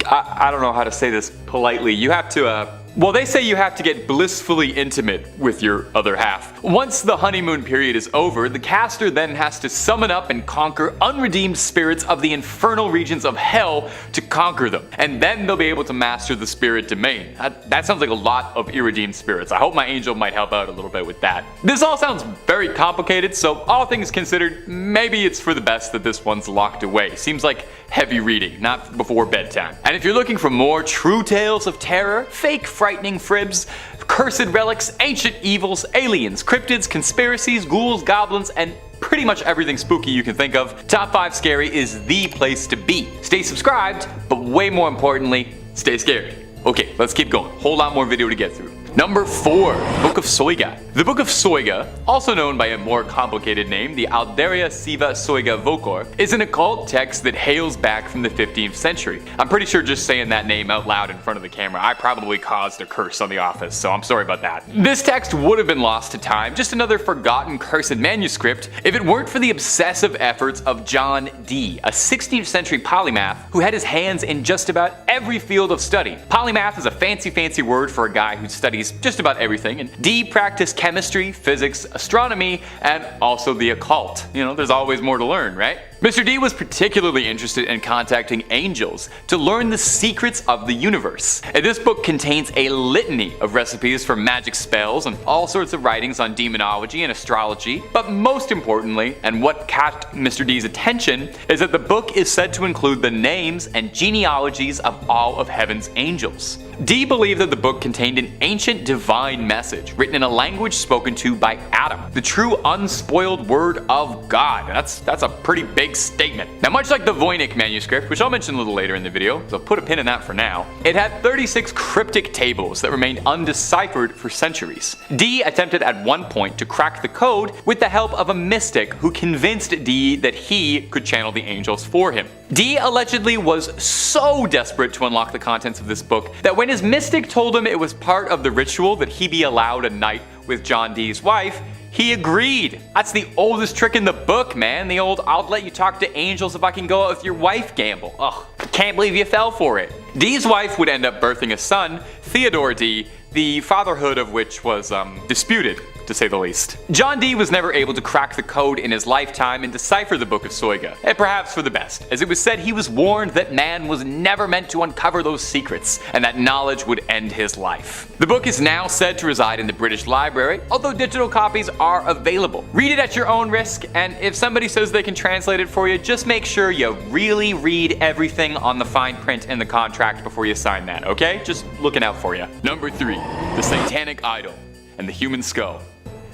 I don't know how to say this politely. You have to, they say you have to get blissfully intimate with your other half. Once the honeymoon period is over, the caster then has to summon up and conquer unredeemed spirits of the infernal regions of hell to conquer them. And then they'll be able to master the spirit domain. That sounds like a lot of irredeemed spirits. I hope my angel might help out a little bit with that. This all sounds very complicated, so all things considered, maybe it's for the best that this one's locked away. Seems like heavy reading, not before bedtime. And if you're looking for more true tales of terror, fake frightening fribs, cursed relics, ancient evils, aliens, cryptids, conspiracies, ghouls, goblins, and pretty much everything spooky you can think of, Top 5 Scary is the place to be. Stay subscribed, but way more importantly, stay scared. Okay, let's keep going. Whole lot more video to get through. Number 4. Book of Soyga. The Book of Soyga, also known by a more complicated name, the Alderia Siva Soyga Vocor, is an occult text that hails back from the 15th century. I'm pretty sure just saying that name out loud in front of the camera, I probably caused a curse on the office, so I'm sorry about that. This text would have been lost to time, just another forgotten cursed manuscript, if it weren't for the obsessive efforts of John Dee, a 16th century polymath who had his hands in just about every field of study. Polymath is a fancy word for a guy who studies just about everything, and Dee practiced chemistry, physics, astronomy, and also the occult. You know, there's always more to learn, right? Mr. Dee was particularly interested in contacting angels to learn the secrets of the universe. And this book contains a litany of recipes for magic spells and all sorts of writings on demonology and astrology, but most importantly, and what caught Mr. Dee's attention, is that the book is said to include the names and genealogies of all of heaven's angels. Dee believed that the book contained an ancient divine message written in a language spoken to by Adam, the true unspoiled word of God. That's a pretty big statement. Now, much like the Voynich manuscript, which I'll mention a little later in the video, so put a pin in that for now, it had 36 cryptic tables that remained undeciphered for centuries. Dee attempted at one point to crack the code with the help of a mystic who convinced Dee that he could channel the angels for him. Dee allegedly was so desperate to unlock the contents of this book that when his mystic told him it was part of the ritual that he be allowed a night with John Dee's wife, he agreed. That's the oldest trick in the book, man. The old "I'll let you talk to angels if I can go out with your wife" gamble. Ugh, can't believe you fell for it. Dee's wife would end up birthing a son, Theodore Dee, the fatherhood of which was disputed. to say the least. John Dee was never able to crack the code in his lifetime and decipher the Book of Soyga, and perhaps for the best, as it was said he was warned that man was never meant to uncover those secrets, and that knowledge would end his life. The book is now said to reside in the British Library, although digital copies are available. Read it at your own risk, and if somebody says they can translate it for you, just make sure you really read everything on the fine print in the contract before you sign that, okay? Just looking out for you. Number 3. The Satanic Idol and the Human Skull.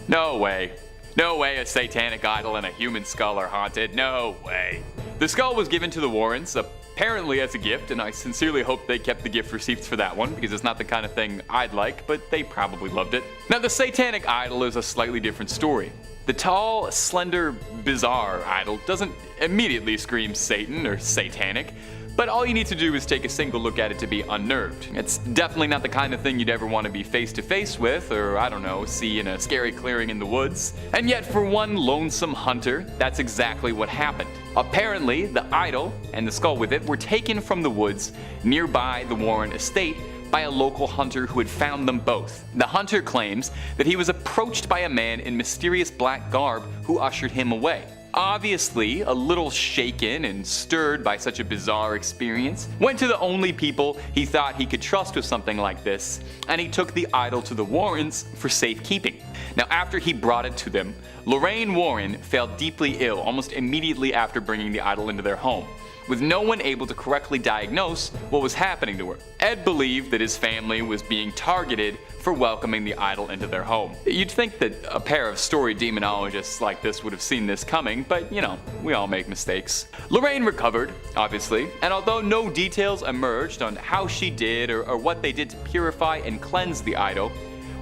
No way. No way a satanic idol and a human skull are haunted. No way. The skull was given to the Warrens, apparently as a gift, and I sincerely hope they kept the gift receipts for that one, because it's not the kind of thing I'd like, but they probably loved it. Now, the satanic idol is a slightly different story. The tall, slender, bizarre idol doesn't immediately scream Satan or satanic, but all you need to do is take a single look at it to be unnerved. It's definitely not the kind of thing you'd ever want to be face to face with, or I don't know, see in a scary clearing in the woods. And yet for one lonesome hunter, that's exactly what happened. Apparently, the idol and the skull with it were taken from the woods nearby the Warren estate by a local hunter who had found them both. The hunter claims that he was approached by a man in mysterious black garb who ushered him away. Obviously, a little shaken and stirred by such a bizarre experience, went to the only people he thought he could trust with something like this, and he took the idol to the Warrens for safekeeping. Now, after he brought it to them, Lorraine Warren fell deeply ill almost immediately after bringing the idol into their home, with no one able to correctly diagnose what was happening to her. Ed believed that his family was being targeted for welcoming the idol into their home. You'd think that a pair of story demonologists like this would have seen this coming, but you know, we all make mistakes. Lorraine recovered, obviously, and although no details emerged on how she did or what they did to purify and cleanse the idol,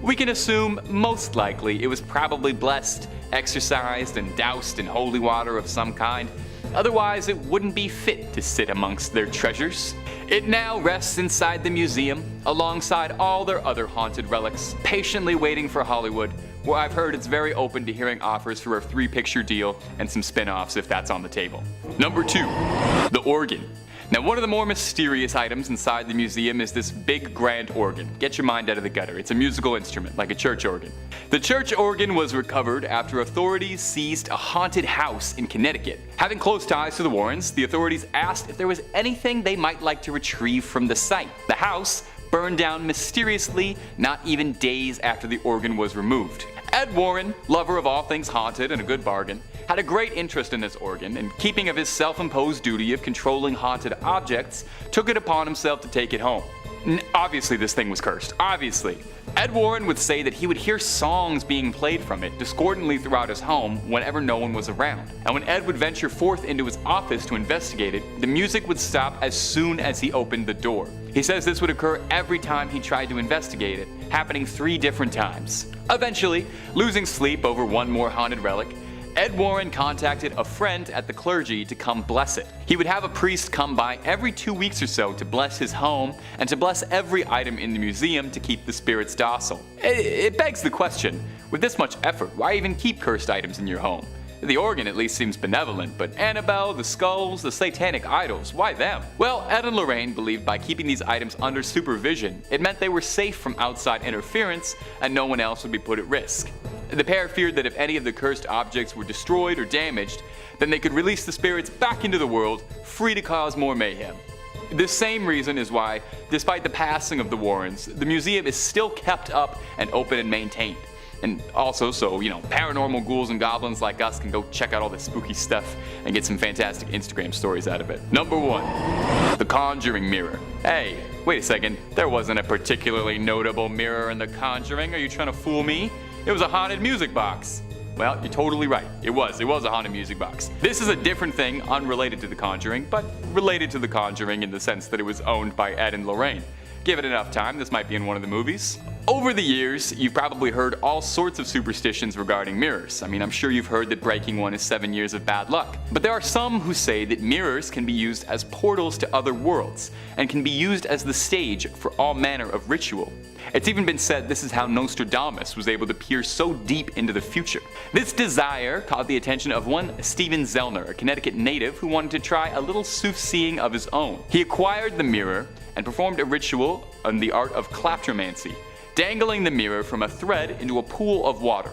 we can assume most likely it was probably blessed, exorcised, and doused in holy water of some kind. Otherwise, it wouldn't be fit to sit amongst their treasures. It now rests inside the museum, alongside all their other haunted relics, patiently waiting for Hollywood, where I've heard it's very open to hearing offers for a 3-picture deal and some spin-offs if that's on the table. Number 2. The organ. Now, one of the more mysterious items inside the museum is this big grand organ. Get your mind out of the gutter. It's a musical instrument, like a church organ. The church organ was recovered after authorities seized a haunted house in Connecticut. Having close ties to the Warrens, the authorities asked if there was anything they might like to retrieve from the site. The house burned down mysteriously not even days after the organ was removed. Ed Warren, lover of all things haunted and a good bargain, had a great interest in this organ, and keeping of his self-imposed duty of controlling haunted objects, took it upon himself to take it home. Obviously this thing was cursed, obviously. Ed Warren would say that he would hear songs being played from it discordantly throughout his home whenever no one was around. And when Ed would venture forth into his office to investigate it, the music would stop as soon as he opened the door. He says this would occur every time he tried to investigate it, happening 3 different times. Eventually, losing sleep over one more haunted relic, Ed Warren contacted a friend at the clergy to come bless it. He would have a priest come by every 2 weeks or so to bless his home and to bless every item in the museum to keep the spirits docile. It begs the question, with this much effort, why even keep cursed items in your home? The organ at least seems benevolent, but Annabelle, the skulls, the satanic idols, why them? Well, Ed and Lorraine believed by keeping these items under supervision, it meant they were safe from outside interference and no one else would be put at risk. The pair feared that if any of the cursed objects were destroyed or damaged, then they could release the spirits back into the world, free to cause more mayhem. This same reason is why, despite the passing of the Warrens, the museum is still kept up and open and maintained. And also, so, paranormal ghouls and goblins like us can go check out all this spooky stuff and get some fantastic Instagram stories out of it. Number 1. The Conjuring Mirror. Hey, wait a second, there wasn't a particularly notable mirror in The Conjuring. Are you trying to fool me? It was a haunted music box. Well, you're totally right. It was a haunted music box. This is a different thing, unrelated to The Conjuring, but related to The Conjuring in the sense that it was owned by Ed and Lorraine. Give it enough time, this might be in one of the movies. Over the years, you've probably heard all sorts of superstitions regarding mirrors. I'm sure you've heard that breaking one is 7 years of bad luck. But there are some who say that mirrors can be used as portals to other worlds, and can be used as the stage for all manner of ritual. It's even been said this is how Nostradamus was able to peer so deep into the future. This desire caught the attention of one Stephen Zellner, a Connecticut native who wanted to try a little soothsaying of his own. He acquired the mirror and performed a ritual on the art of kleptomancy, dangling the mirror from a thread into a pool of water,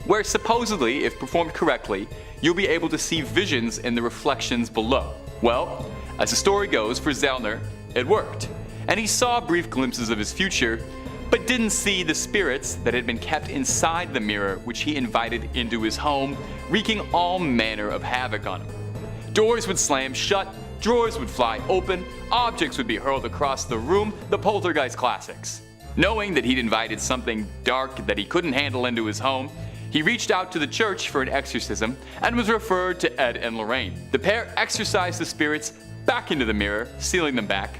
where supposedly, if performed correctly, you'll be able to see visions in the reflections below. Well, as the story goes, for Zellner, it worked, and he saw brief glimpses of his future, but didn't see the spirits that had been kept inside the mirror, which he invited into his home, wreaking all manner of havoc on him. Doors would slam shut, drawers would fly open, objects would be hurled across the room, the poltergeist classics. Knowing that he'd invited something dark that he couldn't handle into his home, he reached out to the church for an exorcism and was referred to Ed and Lorraine. The pair exorcised the spirits back into the mirror, sealing them back.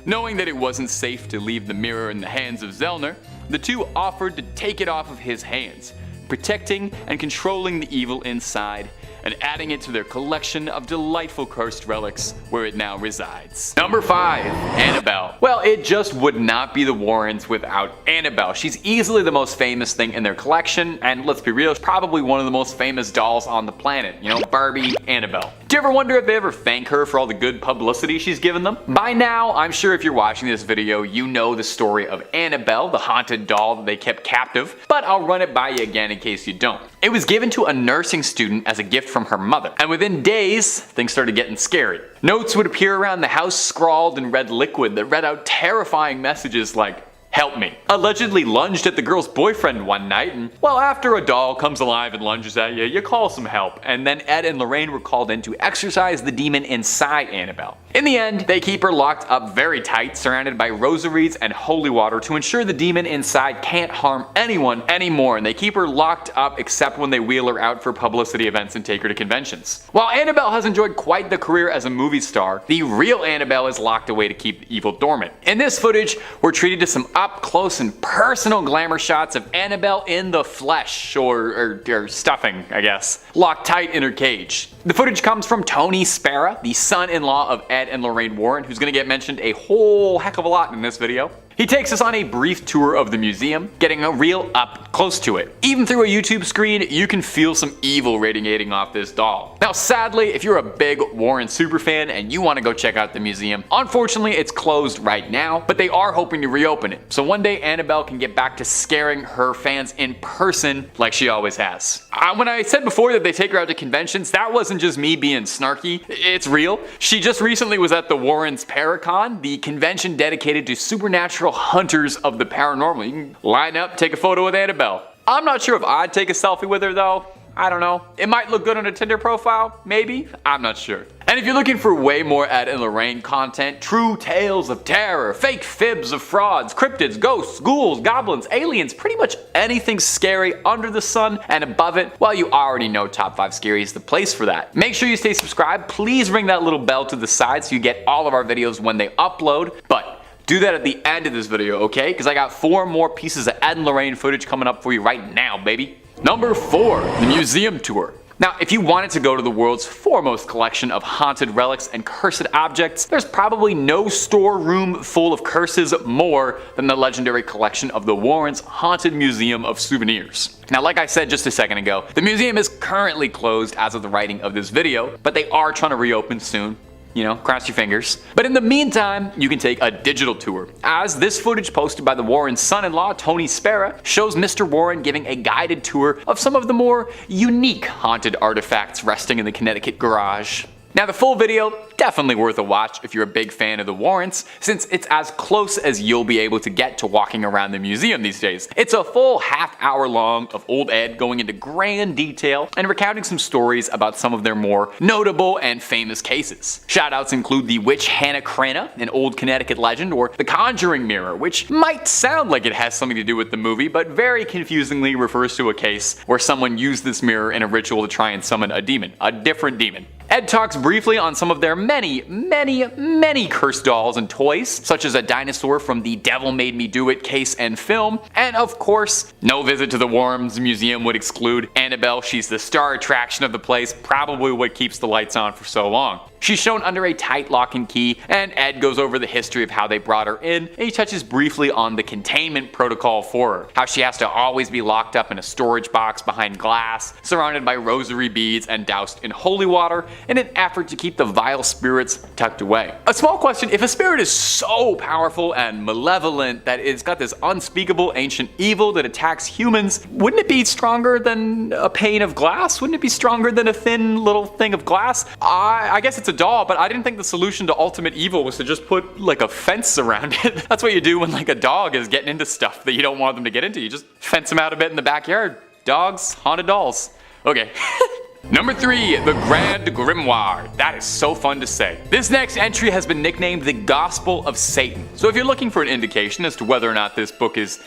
Knowing that it wasn't safe to leave the mirror in the hands of Zellner, the two offered to take it off of his hands, protecting and controlling the evil inside, and adding it to their collection of delightful cursed relics where it now resides. Number 5. Annabelle. Well, it just would not be the Warrens without Annabelle. She's easily the most famous thing in their collection, and let's be real, she's probably one of the most famous dolls on the planet. You know, Barbie, Annabelle. Do you ever wonder if they ever thank her for all the good publicity she's given them? By now, I'm sure if you're watching this video, you know the story of Annabelle, the haunted doll that they kept captive, but I'll run it by you again in case you don't. It was given to a nursing student as a gift from her mother, and within days, things started getting scary. Notes would appear around the house scrawled in red liquid that read out terrifying messages like, "Help me." Allegedly lunged at the girl's boyfriend one night, and well, after a doll comes alive and lunges at you, you call some help. And then Ed and Lorraine were called in to exorcise the demon inside Annabelle. In the end, they keep her locked up very tight, surrounded by rosaries and holy water to ensure the demon inside can't harm anyone anymore, and they keep her locked up except when they wheel her out for publicity events and take her to conventions. While Annabelle has enjoyed quite the career as a movie star, the real Annabelle is locked away to keep the evil dormant. In this footage, we're treated to some up close and personal glamour shots of Annabelle in the flesh, or stuffing, I guess, locked tight in her cage. The footage comes from Tony Spera, the son-in-law of Ed and Lorraine Warren, who's gonna get mentioned a whole heck of a lot in this video. He takes us on a brief tour of the museum, getting a real up close to it. Even through a YouTube screen, you can feel some evil radiating off this doll. Now sadly, if you're a big Warren superfan and you want to go check out the museum, unfortunately it's closed right now, but they are hoping to reopen it. So one day Annabelle can get back to scaring her fans in person like she always has. When I said before that they take her out to conventions, that wasn't just me being snarky, it's real. She just recently was at the Warrens Paracon, the convention dedicated to supernatural hunters of the paranormal. You can line up, take a photo with Annabelle. I'm not sure if I'd take a selfie with her though. I don't know. It might look good on a Tinder profile, maybe? I'm not sure. And if you're looking for way more Ed and Lorraine content, true tales of terror, fake fibs of frauds, cryptids, ghosts, ghouls, goblins, aliens, pretty much anything scary under the sun and above it, well, you already know Top 5 Scary is the place for that. Make sure you stay subscribed. Please ring that little bell to the side so you get all of our videos when they upload. But do that at the end of this video, okay? Because I got 4 more pieces of Ed and Lorraine footage coming up for you right now, baby. Number 4, the museum tour. Now, if you wanted to go to the world's foremost collection of haunted relics and cursed objects, there's probably no storeroom full of curses more than the legendary collection of the Warrens' Haunted Museum of Souvenirs. Now, like I said just a second ago, the museum is currently closed as of the writing of this video, but they are trying to reopen soon. You know, cross your fingers. But in the meantime, you can take a digital tour, as this footage posted by the Warrens' son-in-law, Tony Spera, shows Mr. Warren giving a guided tour of some of the more unique haunted artifacts resting in the Connecticut garage. Now the full video, definitely worth a watch if you're a big fan of the Warrens, since it's as close as you'll be able to get to walking around the museum these days. It's a full half-hour long of old Ed going into grand detail and recounting some stories about some of their more notable and famous cases. Shoutouts include the witch Hannah Cranna, an old Connecticut legend, or the conjuring mirror, which might sound like it has something to do with the movie, but very confusingly refers to a case where someone used this mirror in a ritual to try and summon a demon, a different demon. Ed talks briefly on some of their many cursed dolls and toys, such as a dinosaur from the Devil Made Me Do It case and film, and of course, no visit to the Warrens Museum would exclude Annabelle. She's the star attraction of the place, probably what keeps the lights on for so long. She's shown under a tight lock and key, and Ed goes over the history of how they brought her in, and he touches briefly on the containment protocol for her, how she has to always be locked up in a storage box behind glass, surrounded by rosary beads and doused in holy water in an effort to keep the vile spirits tucked away. A small question: if a spirit is so powerful and malevolent that it's got this unspeakable ancient evil that attacks humans, wouldn't it be stronger than a pane of glass? Wouldn't it be stronger than a thin little thing of glass? I guess it's a doll, but I didn't think the solution to ultimate evil was to just put like a fence around it. That's what you do when like a dog is getting into stuff that you don't want them to get into. You just fence them out a bit in the backyard. Dogs, haunted dolls. Okay. Number 3, the Grand Grimoire. That is so fun to say. This next entry has been nicknamed the Gospel of Satan. So if you're looking for an indication as to whether or not this book is,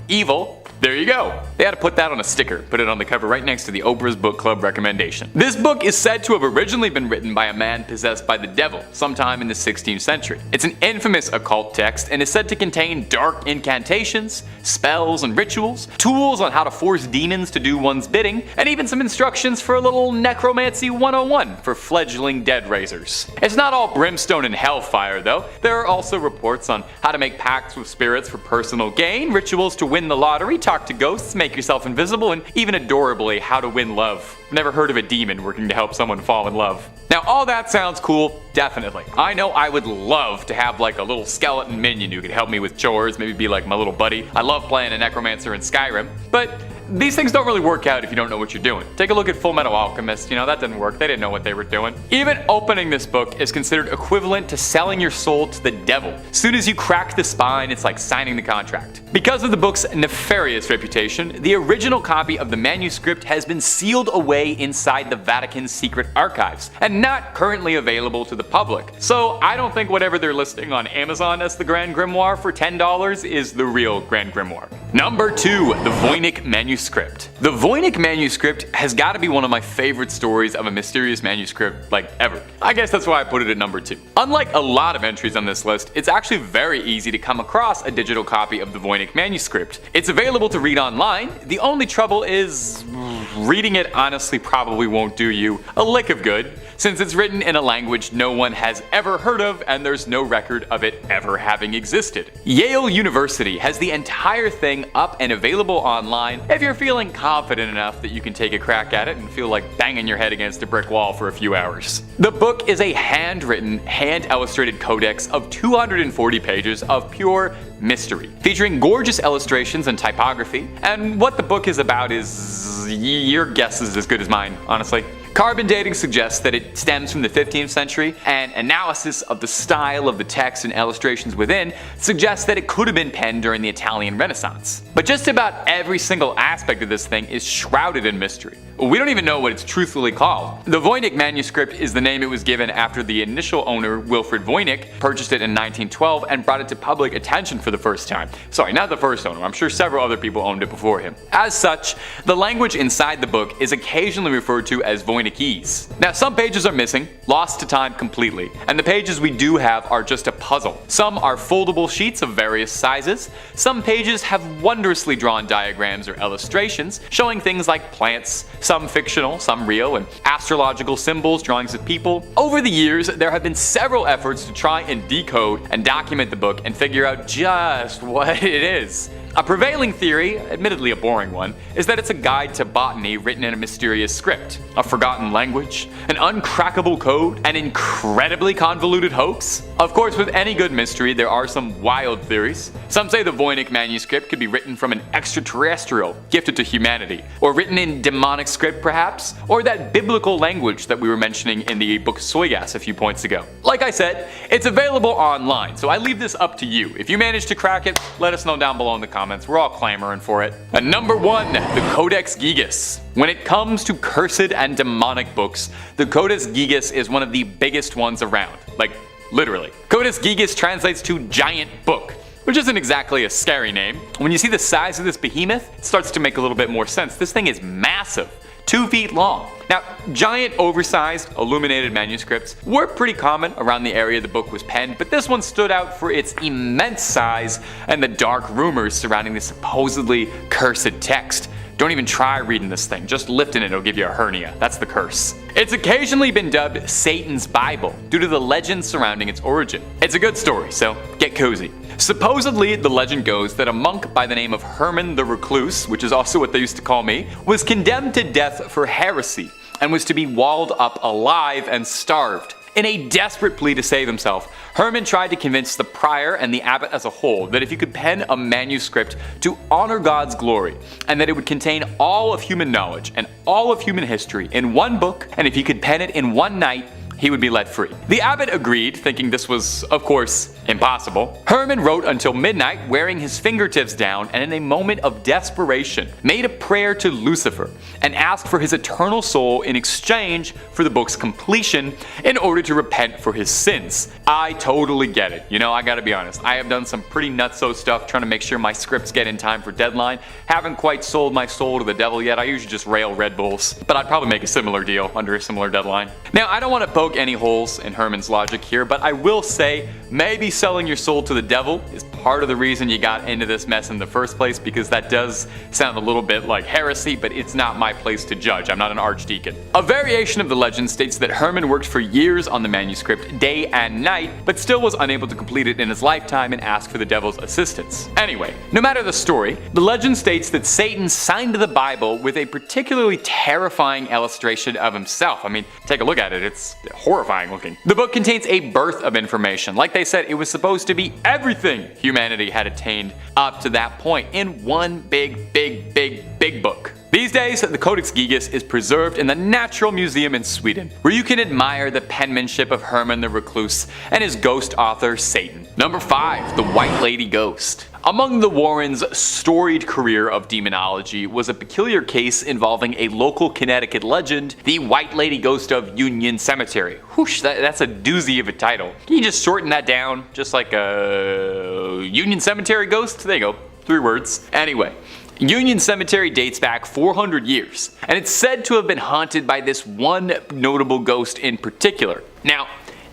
evil, there you go. They had to put that on a sticker, put it on the cover right next to the Oprah's Book Club recommendation. This book is said to have originally been written by a man possessed by the devil sometime in the 16th century. It's an infamous occult text and is said to contain dark incantations, spells and rituals, tools on how to force demons to do one's bidding, and even some instructions for a little necromancy 101 for fledgling dead raisers. It's not all brimstone and hellfire though. There are also reports on how to make pacts with spirits for personal gain, rituals to win the lottery, talk to ghosts, make yourself invisible, and even adorably, how to win love. Never heard of a demon working to help someone fall in love. Now all that sounds cool, definitely. I know I would love to have like a little skeleton minion who could help me with chores, maybe be like my little buddy. I love playing a necromancer in Skyrim, but these things don't really work out if you don't know what you're doing. Take a look at Full Metal Alchemist, that didn't work, they didn't know what they were doing. Even opening this book is considered equivalent to selling your soul to the devil. Soon as you crack the spine, it's like signing the contract. Because of the book's nefarious reputation, the original copy of the manuscript has been sealed away inside the Vatican's secret archives, and not currently available to the public. So I don't think whatever they're listing on Amazon as the Grand Grimoire for $10 is the real Grand Grimoire. Number 2, the Voynich manuscript. The Voynich manuscript has got to be one of my favorite stories of a mysterious manuscript like ever. I guess that's why I put it at number 2. Unlike a lot of entries on this list, it's actually very easy to come across a digital copy of the Voynich manuscript. It's available to read online. The only trouble is reading it honestly probably won't do you a lick of good, since it's written in a language no one has ever heard of and there's no record of it ever having existed. Yale University has the entire thing up and available online if you're feeling confident enough that you can take a crack at it and feel like banging your head against a brick wall for a few hours. The book is a handwritten, hand-illustrated codex of 240 pages of pure mystery, featuring gorgeous illustrations and typography, and what the book is about is your guess is as good as mine, honestly. Carbon dating suggests that it stems from the 15th century, and analysis of the style of the text and illustrations within suggests that it could have been penned during the Italian Renaissance. But just about every single aspect of this thing is shrouded in mystery. We don't even know what it's truthfully called. The Voynich manuscript is the name it was given after the initial owner, Wilfrid Voynich, purchased it in 1912 and brought it to public attention for the first time. Sorry, not the first owner, I'm sure several other people owned it before him. As such, the language inside the book is occasionally referred to as Voynichese. Now some pages are missing, lost to time completely, and the pages we do have are just a puzzle. Some are foldable sheets of various sizes, some pages have wondrously drawn diagrams or illustrations showing things like plants, some fictional, some real, and astrological symbols, drawings of people. Over the years, there have been several efforts to try and decode and document the book and figure out just what it is. A prevailing theory, admittedly a boring one, is that it's a guide to botany written in a mysterious script, a forgotten language, an uncrackable code, an incredibly convoluted hoax. Of course, with any good mystery, there are some wild theories. Some say the Voynich manuscript could be written from an extraterrestrial gifted to humanity, or written in demonic script perhaps, or that biblical language that we were mentioning in the Book of Soyga a few points ago. Like I said, it's available online, so I leave this up to you. If you manage to crack it, let us know down below in the comments. We're all clamoring for it. And number 1, the Codex Gigas. When it comes to cursed and demonic books, the Codex Gigas is one of the biggest ones around. Like, literally. Codex Gigas translates to giant book, which isn't exactly a scary name. When you see the size of this behemoth, it starts to make a little bit more sense. This thing is massive. 2 feet long. Now, giant oversized illuminated manuscripts were pretty common around the area the book was penned, but this one stood out for its immense size and the dark rumors surrounding the supposedly cursed text. Don't even try reading this thing. Just lifting it'll give you a hernia. That's the curse. It's occasionally been dubbed Satan's Bible due to the legend surrounding its origin. It's a good story, so get cozy. Supposedly, the legend goes that a monk by the name of Herman the Recluse, which is also what they used to call me, was condemned to death for heresy and was to be walled up alive and starved. In a desperate plea to save himself, Herman tried to convince the prior and the abbot as a whole that if he could pen a manuscript to honor God's glory, and that it would contain all of human knowledge and all of human history in one book, and if he could pen it in one night, he would be let free. The abbot agreed, thinking this was, of course, impossible. Herman wrote until midnight, wearing his fingertips down, and in a moment of desperation, made a prayer to Lucifer and asked for his eternal soul in exchange for the book's completion in order to repent for his sins. I totally get it. You know, I gotta be honest, I have done some pretty nutso stuff trying to make sure my scripts get in time for deadline. Haven't quite sold my soul to the devil yet. I usually just rail Red Bulls, but I'd probably make a similar deal under a similar deadline. Now, I don't want to poke any holes in Herman's logic here, but I will say maybe selling your soul to the devil is part of the reason you got into this mess in the first place, because that does sound a little bit like heresy, but it's not my place to judge. I'm not an archdeacon. A variation of the legend states that Herman worked for years on the manuscript, day and night, but still was unable to complete it in his lifetime and asked for the devil's assistance. Anyway, no matter the story, the legend states that Satan signed the Bible with a particularly terrifying illustration of himself. I mean, take a look at it, it's horrifying looking. The book contains a birth of information. Like they said, it was supposed to be everything humanity had attained up to that point in one big book. These days, the Codex Gigas is preserved in the Natural Museum in Sweden, where you can admire the penmanship of Herman the Recluse and his ghost author Satan. Number 5. The White Lady Ghost. Among the Warrens' storied career of demonology was a peculiar case involving a local Connecticut legend, the White Lady Ghost of Union Cemetery. Whoosh, that's a doozy of a title. Can you just shorten that down? Just like a Union Cemetery ghost? There you go. 3 words. Anyway. Union Cemetery dates back 400 years, and it's said to have been haunted by this one notable ghost in particular. Now,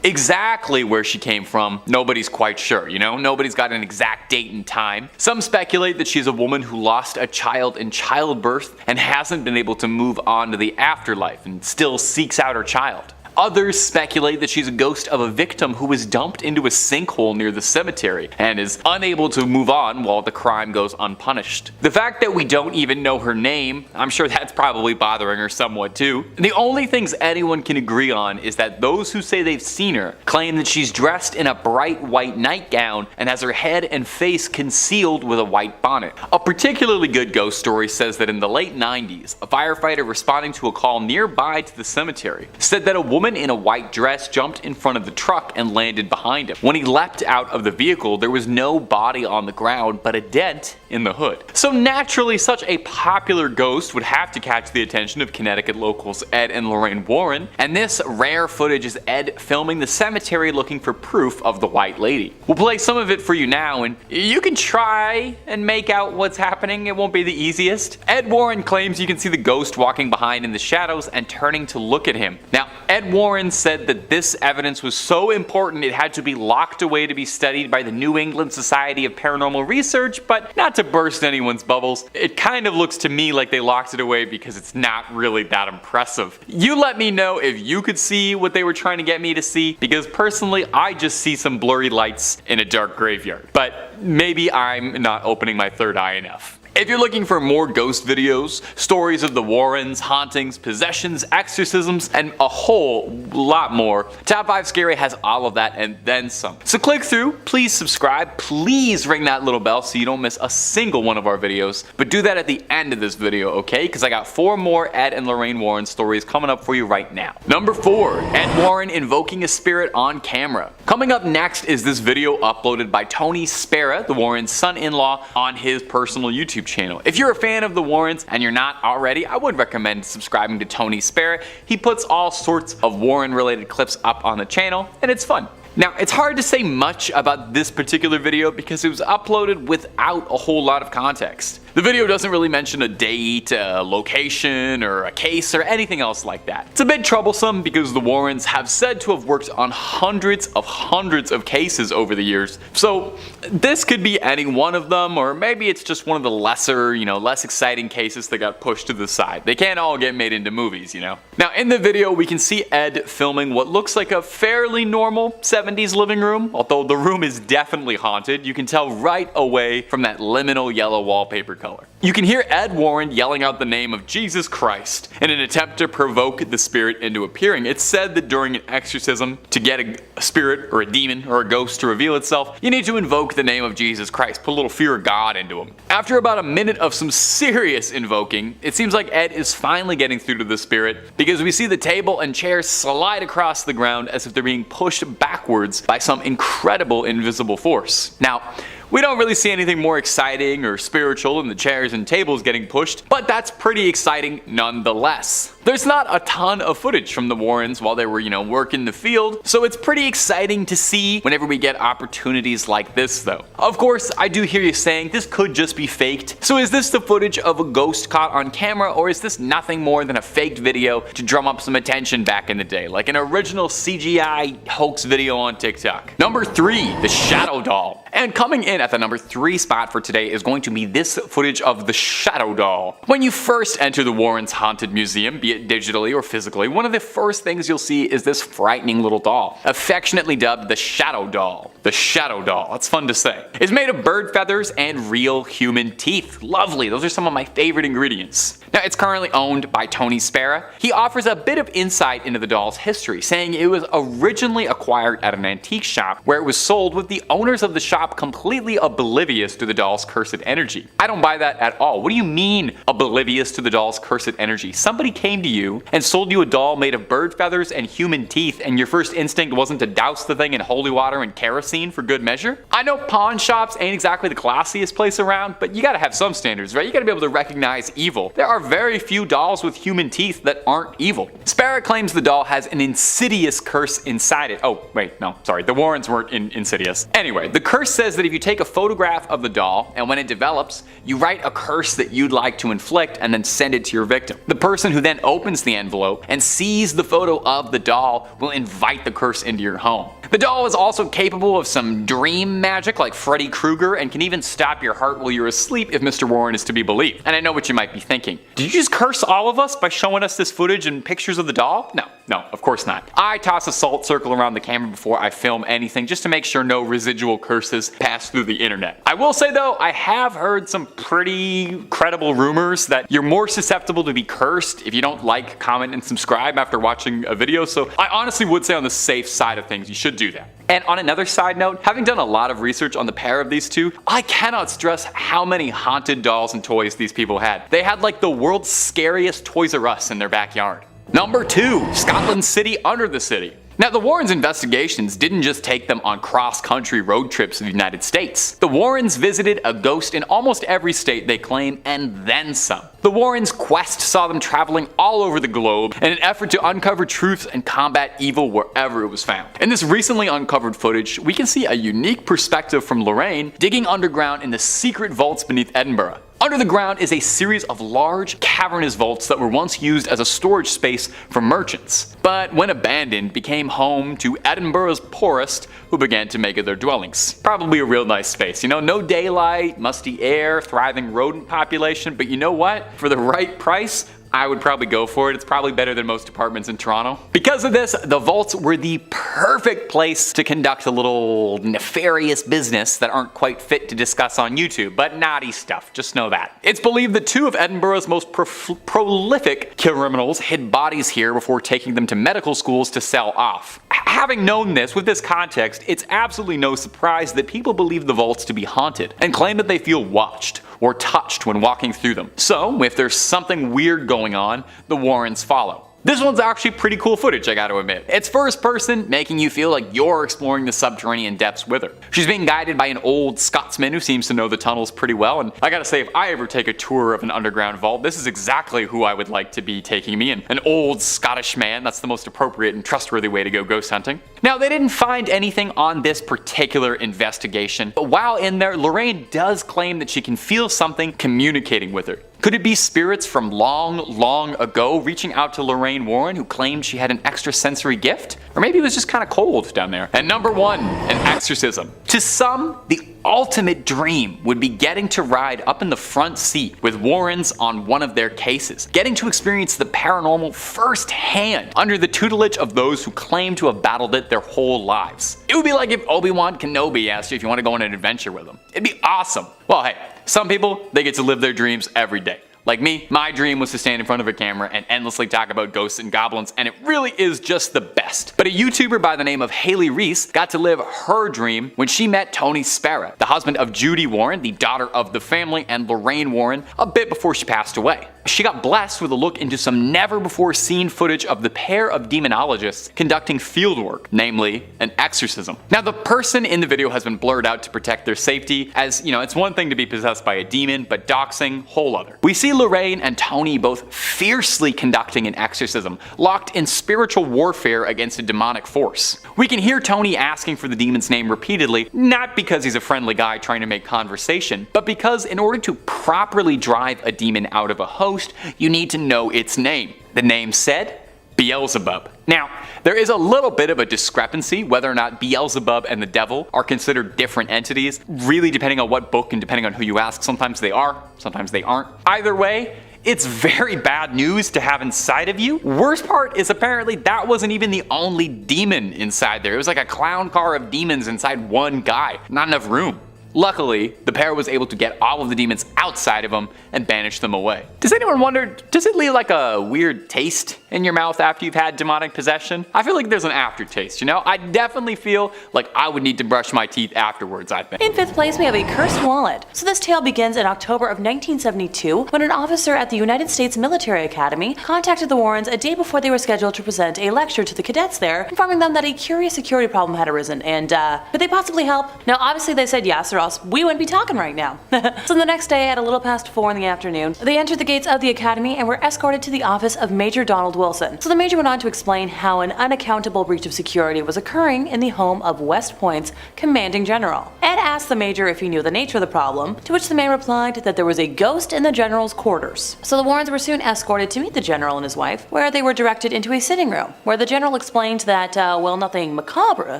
exactly where she came from, nobody's quite sure, you know? Nobody's got an exact date and time. Some speculate that she's a woman who lost a child in childbirth and hasn't been able to move on to the afterlife and still seeks out her child. Others speculate that she's a ghost of a victim who was dumped into a sinkhole near the cemetery and is unable to move on while the crime goes unpunished. The fact that we don't even know her name, I'm sure that's probably bothering her somewhat too. The only things anyone can agree on is that those who say they've seen her claim that she's dressed in a bright white nightgown and has her head and face concealed with a white bonnet. A particularly good ghost story says that in the late 90s, a firefighter responding to a call nearby to the cemetery said that a woman in a white dress jumped in front of the truck and landed behind him. When he leapt out of the vehicle, there was no body on the ground but a dent in the hood. So naturally, such a popular ghost would have to catch the attention of Connecticut locals Ed and Lorraine Warren, and this rare footage is Ed filming the cemetery looking for proof of the White Lady. We'll play some of it for you now, and you can try and make out what's happening. It won't be the easiest. Ed Warren claims you can see the ghost walking behind in the shadows and turning to look at him. Now, Ed Warren said that this evidence was so important it had to be locked away to be studied by the New England Society of Paranormal Research, but not to burst anyone's bubbles, it kind of looks to me like they locked it away because it's not really that impressive. You let me know if you could see what they were trying to get me to see, because personally I just see some blurry lights in a dark graveyard. But maybe I'm not opening my third eye enough. If you're looking for more ghost videos, stories of the Warrens, hauntings, possessions, exorcisms, and a whole lot more, Top 5 Scary has all of that and then some. So click through, please subscribe, please ring that little bell so you don't miss a single one of our videos, but do that at the end of this video, okay? Because I got 4 more Ed and Lorraine Warren stories coming up for you right now. Number 4, Ed Warren invoking a spirit on camera. Coming up next is this video uploaded by Tony Spera, the Warrens' son-in-law, on his personal YouTube channel. If you're a fan of the Warrens and you're not already, I would recommend subscribing to Tony Spera. He puts all sorts of Warren related clips up on the channel and it's fun. Now, it's hard to say much about this particular video because it was uploaded without a whole lot of context. The video doesn't really mention a date, a location, or a case, or anything else like that. It's a bit troublesome because the Warrens have said to have worked on hundreds of cases over the years, so this could be any one of them, or maybe it's just one of the lesser, less exciting cases that got pushed to the side. They can't all get made into movies, Now in the video we can see Ed filming what looks like a fairly normal 70s living room, although the room is definitely haunted. You can tell right away from that liminal yellow wallpaper color. You can hear Ed Warren yelling out the name of Jesus Christ in an attempt to provoke the spirit into appearing. It's said that during an exorcism, to get a spirit or a demon or a ghost to reveal itself, you need to invoke the name of Jesus Christ, put a little fear of God into him. After about a minute of some serious invoking, it seems like Ed is finally getting through to the spirit, because we see the table and chairs slide across the ground as if they're being pushed backwards by some incredible invisible force. Now, we don't really see anything more exciting or spiritual than the chairs and tables getting pushed, but that's pretty exciting nonetheless. There's not a ton of footage from the Warrens while they were, working the field, so it's pretty exciting to see whenever we get opportunities like this though. Of course, I do hear you saying this could just be faked. So is this the footage of a ghost caught on camera, or is this nothing more than a faked video to drum up some attention back in the day, like an original CGI hoax video on TikTok? Number 3, the Shadow Doll. And coming in at the number 3 spot for today is going to be this footage of the Shadow Doll. When you first enter the Warrens' haunted museum, be it digitally or physically, one of the first things you'll see is this frightening little doll, affectionately dubbed the Shadow Doll. The Shadow Doll, that's fun to say. It's made of bird feathers and real human teeth. Lovely, those are some of my favorite ingredients. Now, it's currently owned by Tony Spera. He offers a bit of insight into the doll's history, saying it was originally acquired at an antique shop where it was sold with the owners of the shop completely oblivious to the doll's cursed energy. I don't buy that at all. What do you mean oblivious to the doll's cursed energy? Somebody came to you and sold you a doll made of bird feathers and human teeth, and your first instinct wasn't to douse the thing in holy water and kerosene for good measure? I know pawn shops ain't exactly the classiest place around, but you gotta have some standards, right? You gotta be able to recognize evil. There are very few dolls with human teeth that aren't evil. Spera claims the doll has an insidious curse inside it. Oh, wait, no, sorry, the Warrens weren't insidious. Anyway, the curse says that if you take a photograph of the doll, and when it develops, you write a curse that you'd like to inflict and then send it to your victim. The person who then opens the envelope and sees the photo of the doll will invite the curse into your home. The doll is also capable of some dream magic like Freddy Krueger, and can even stop your heart while you're asleep if Mr. Warren is to be believed. And I know what you might be thinking. Did you just curse all of us by showing us this footage and pictures of the doll? No, of course not. I toss a salt circle around the camera before I film anything just to make sure no residual curses pass through the internet. I will say though, I have heard some pretty credible rumors that you're more susceptible to be cursed if you don't like, comment, and subscribe after watching a video, so I honestly would say on the safe side of things, you should do that. And on another side note, having done a lot of research on the pair of these two, I cannot stress how many haunted dolls and toys these people had. They had like the world's scariest Toys R Us in their backyard. Number 2, Scotland's city under the city. Now, the Warrens' investigations didn't just take them on cross-country road trips to the United States. The Warrens visited a ghost in almost every state they claim, and then some. The Warrens' quest saw them traveling all over the globe in an effort to uncover truth and combat evil wherever it was found. In this recently uncovered footage, we can see a unique perspective from Lorraine digging underground in the secret vaults beneath Edinburgh. Under the ground is a series of large, cavernous vaults that were once used as a storage space for merchants, but when abandoned became home to Edinburgh's poorest, who began to make it their dwellings. Probably a real nice space, no daylight, musty air, thriving rodent population, but you know what? For the right price, I would probably go for it. It's probably better than most apartments in Toronto. Because of this, the vaults were the perfect place to conduct a little nefarious business that aren't quite fit to discuss on YouTube, but naughty stuff, just know that. It's believed that 2 of Edinburgh's most prolific criminals hid bodies here before taking them to medical schools to sell off. Having known this, with this context, it's absolutely no surprise that people believe the vaults to be haunted, and claim that they feel watched or touched when walking through them. So, if there's something weird going on, the Warrens follow. This one's actually pretty cool footage, I gotta admit. It's first person, making you feel like you're exploring the subterranean depths with her. She's being guided by an old Scotsman who seems to know the tunnels pretty well, and I gotta say, if I ever take a tour of an underground vault, this is exactly who I would like to be taking me, and an old Scottish man. That's the most appropriate and trustworthy way to go ghost hunting. Now, they didn't find anything on this particular investigation, but while in there, Lorraine does claim that she can feel something communicating with her. Could it be spirits from long ago reaching out to Lorraine Warren, who claimed she had an extrasensory gift? Or maybe it was just kind of cold down there. And number 1, an exorcism. To some, the ultimate dream would be getting to ride up in the front seat with Warrens on one of their cases, getting to experience the paranormal firsthand under the tutelage of those who claim to have battled it their whole lives. It would be like if Obi-Wan Kenobi asked you if you want to go on an adventure with him. It'd be awesome. Well, hey, some people, they get to live their dreams every day. Like me, my dream was to stand in front of a camera and endlessly talk about ghosts and goblins, and it really is just the best. But a YouTuber by the name of Haley Reese got to live her dream when she met Tony Spera, the husband of Judy Warren, the daughter of the family, and Lorraine Warren, a bit before she passed away. She got blessed with a look into some never-before-seen footage of the pair of demonologists conducting fieldwork, namely an exorcism. Now, the person in the video has been blurred out to protect their safety, as, you know, it's one thing to be possessed by a demon, but doxing, whole other. We see Lorraine and Tony both fiercely conducting an exorcism, locked in spiritual warfare against a demonic force. We can hear Tony asking for the demon's name repeatedly, not because he's a friendly guy trying to make conversation, but because in order to properly drive a demon out of a host, you need to know its name. The name said, Beelzebub. Now, there is a little bit of a discrepancy whether or not Beelzebub and the devil are considered different entities, really depending on what book and depending on who you ask. Sometimes they are, sometimes they aren't. Either way, it's very bad news to have inside of you. Worst part is apparently that wasn't even the only demon inside there. It was like a clown car of demons inside one guy. Not enough room. Luckily, the pair was able to get all of the demons outside of them and banish them away. Does anyone wonder, does it leave like a weird taste in your mouth after you've had demonic possession? I feel like there's an aftertaste, you know? I definitely feel like I would need to brush my teeth afterwards, I think. In 5th place, we have a cursed wallet. So this tale begins in October of 1972 when an officer at the United States Military Academy contacted the Warrens a day before they were scheduled to present a lecture to the cadets there, informing them that a curious security problem had arisen and, could they possibly help? Now, obviously they said yes, or else we wouldn't be talking right now. So the next day at a little past 4 in the afternoon, they entered the gates of the academy and were escorted to the office of Major Donald Wilson. So the major went on to explain how an unaccountable breach of security was occurring in the home of West Point's commanding general. Ed asked the major if he knew the nature of the problem, to which the man replied that there was a ghost in the general's quarters. So the Warrens were soon escorted to meet the general and his wife, where they were directed into a sitting room, where the general explained that, well, nothing macabre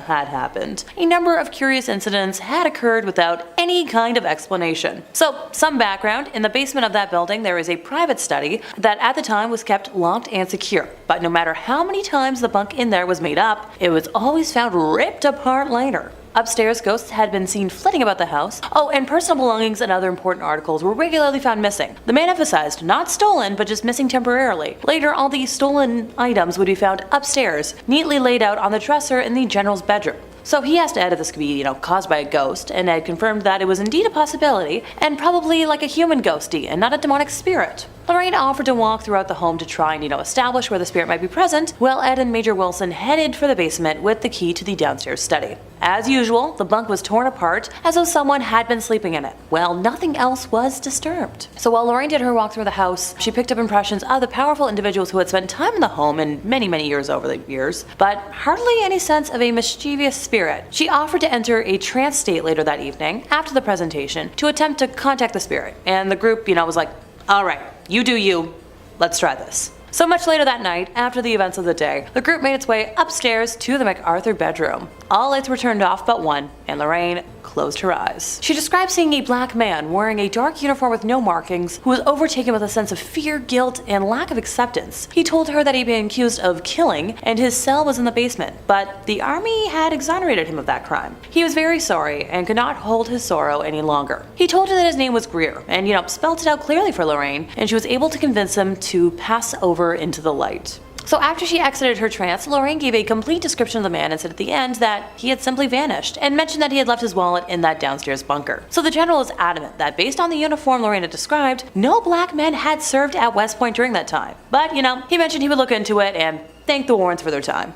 had happened. A number of curious incidents had occurred without any kind of explanation. So, some background, in the basement of that building there is a private study that at the time was kept locked and secure, but no matter how many times the bunk in there was made up, it was always found ripped apart later. Upstairs, ghosts had been seen flitting about the house. Oh, and personal belongings and other important articles were regularly found missing. The man emphasized not stolen, but just missing temporarily. Later, all these stolen items would be found upstairs, neatly laid out on the dresser in the general's bedroom. So he asked Ed if this could be, caused by a ghost, and Ed confirmed that it was indeed a possibility, and probably like a human ghosty and not a demonic spirit. Lorraine offered to walk throughout the home to try and, establish where the spirit might be present, while Ed and Major Wilson headed for the basement with the key to the downstairs study. As usual, the bunk was torn apart as though someone had been sleeping in it, while nothing else was disturbed. So while Lorraine did her walk through the house, she picked up impressions of the powerful individuals who had spent time in the home in many years over the years, but hardly any sense of a mischievous spirit. She offered to enter a trance state later that evening, after the presentation, to attempt to contact the spirit, and the group, was like, alright, you do you, let's try this. So much later that night, after the events of the day, the group made its way upstairs to the MacArthur bedroom. All lights were turned off but one, and Lorraine closed her eyes. She described seeing a black man wearing a dark uniform with no markings, who was overtaken with a sense of fear, guilt, and lack of acceptance. He told her that he'd been accused of killing, and his cell was in the basement, but the army had exonerated him of that crime. He was very sorry, and could not hold his sorrow any longer. He told her that his name was Greer, and spelled it out clearly for Lorraine, and she was able to convince him to pass over into the light. So after she exited her trance, Lorraine gave a complete description of the man and said at the end that he had simply vanished, and mentioned that he had left his wallet in that downstairs bunker. So the general is adamant that based on the uniform Lorraine had described, no black men had served at West Point during that time. But, he mentioned he would look into it and thank the Warrens for their time.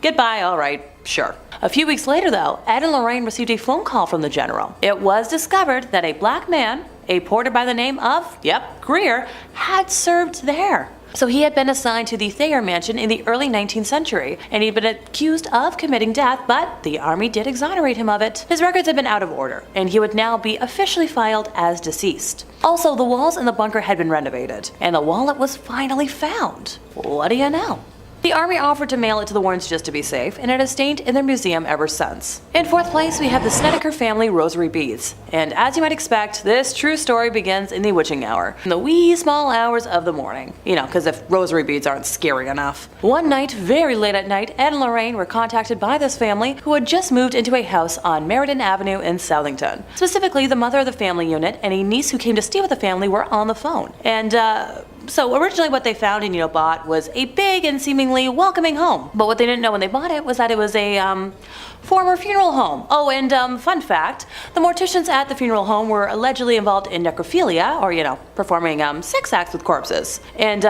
Goodbye, alright, sure. A few weeks later though, Ed and Lorraine received a phone call from the general. It was discovered that a black man, a porter by the name of, Greer, had served there. So he had been assigned to the Thayer mansion in the early 19th century, and he'd been accused of committing death, but the army did exonerate him of it. His records had been out of order, and he would now be officially filed as deceased. Also, the walls in the bunker had been renovated, and the wallet was finally found. What do you know? The army offered to mail it to the Warrens just to be safe, and it has stayed in their museum ever since. In fourth place, we have the Snedeker family rosary beads. And as you might expect, this true story begins in the witching hour, in the wee small hours of the morning. Because if rosary beads aren't scary enough. One night, very late at night, Ed and Lorraine were contacted by this family who had just moved into a house on Meriden Avenue in Southington. Specifically, the mother of the family unit and a niece who came to stay with the family were on the phone. And, so originally what they found and bought was a big and seemingly welcoming home. But what they didn't know when they bought it was that it was a former funeral home. Oh, and fun fact, the morticians at the funeral home were allegedly involved in necrophilia, or performing sex acts with corpses. And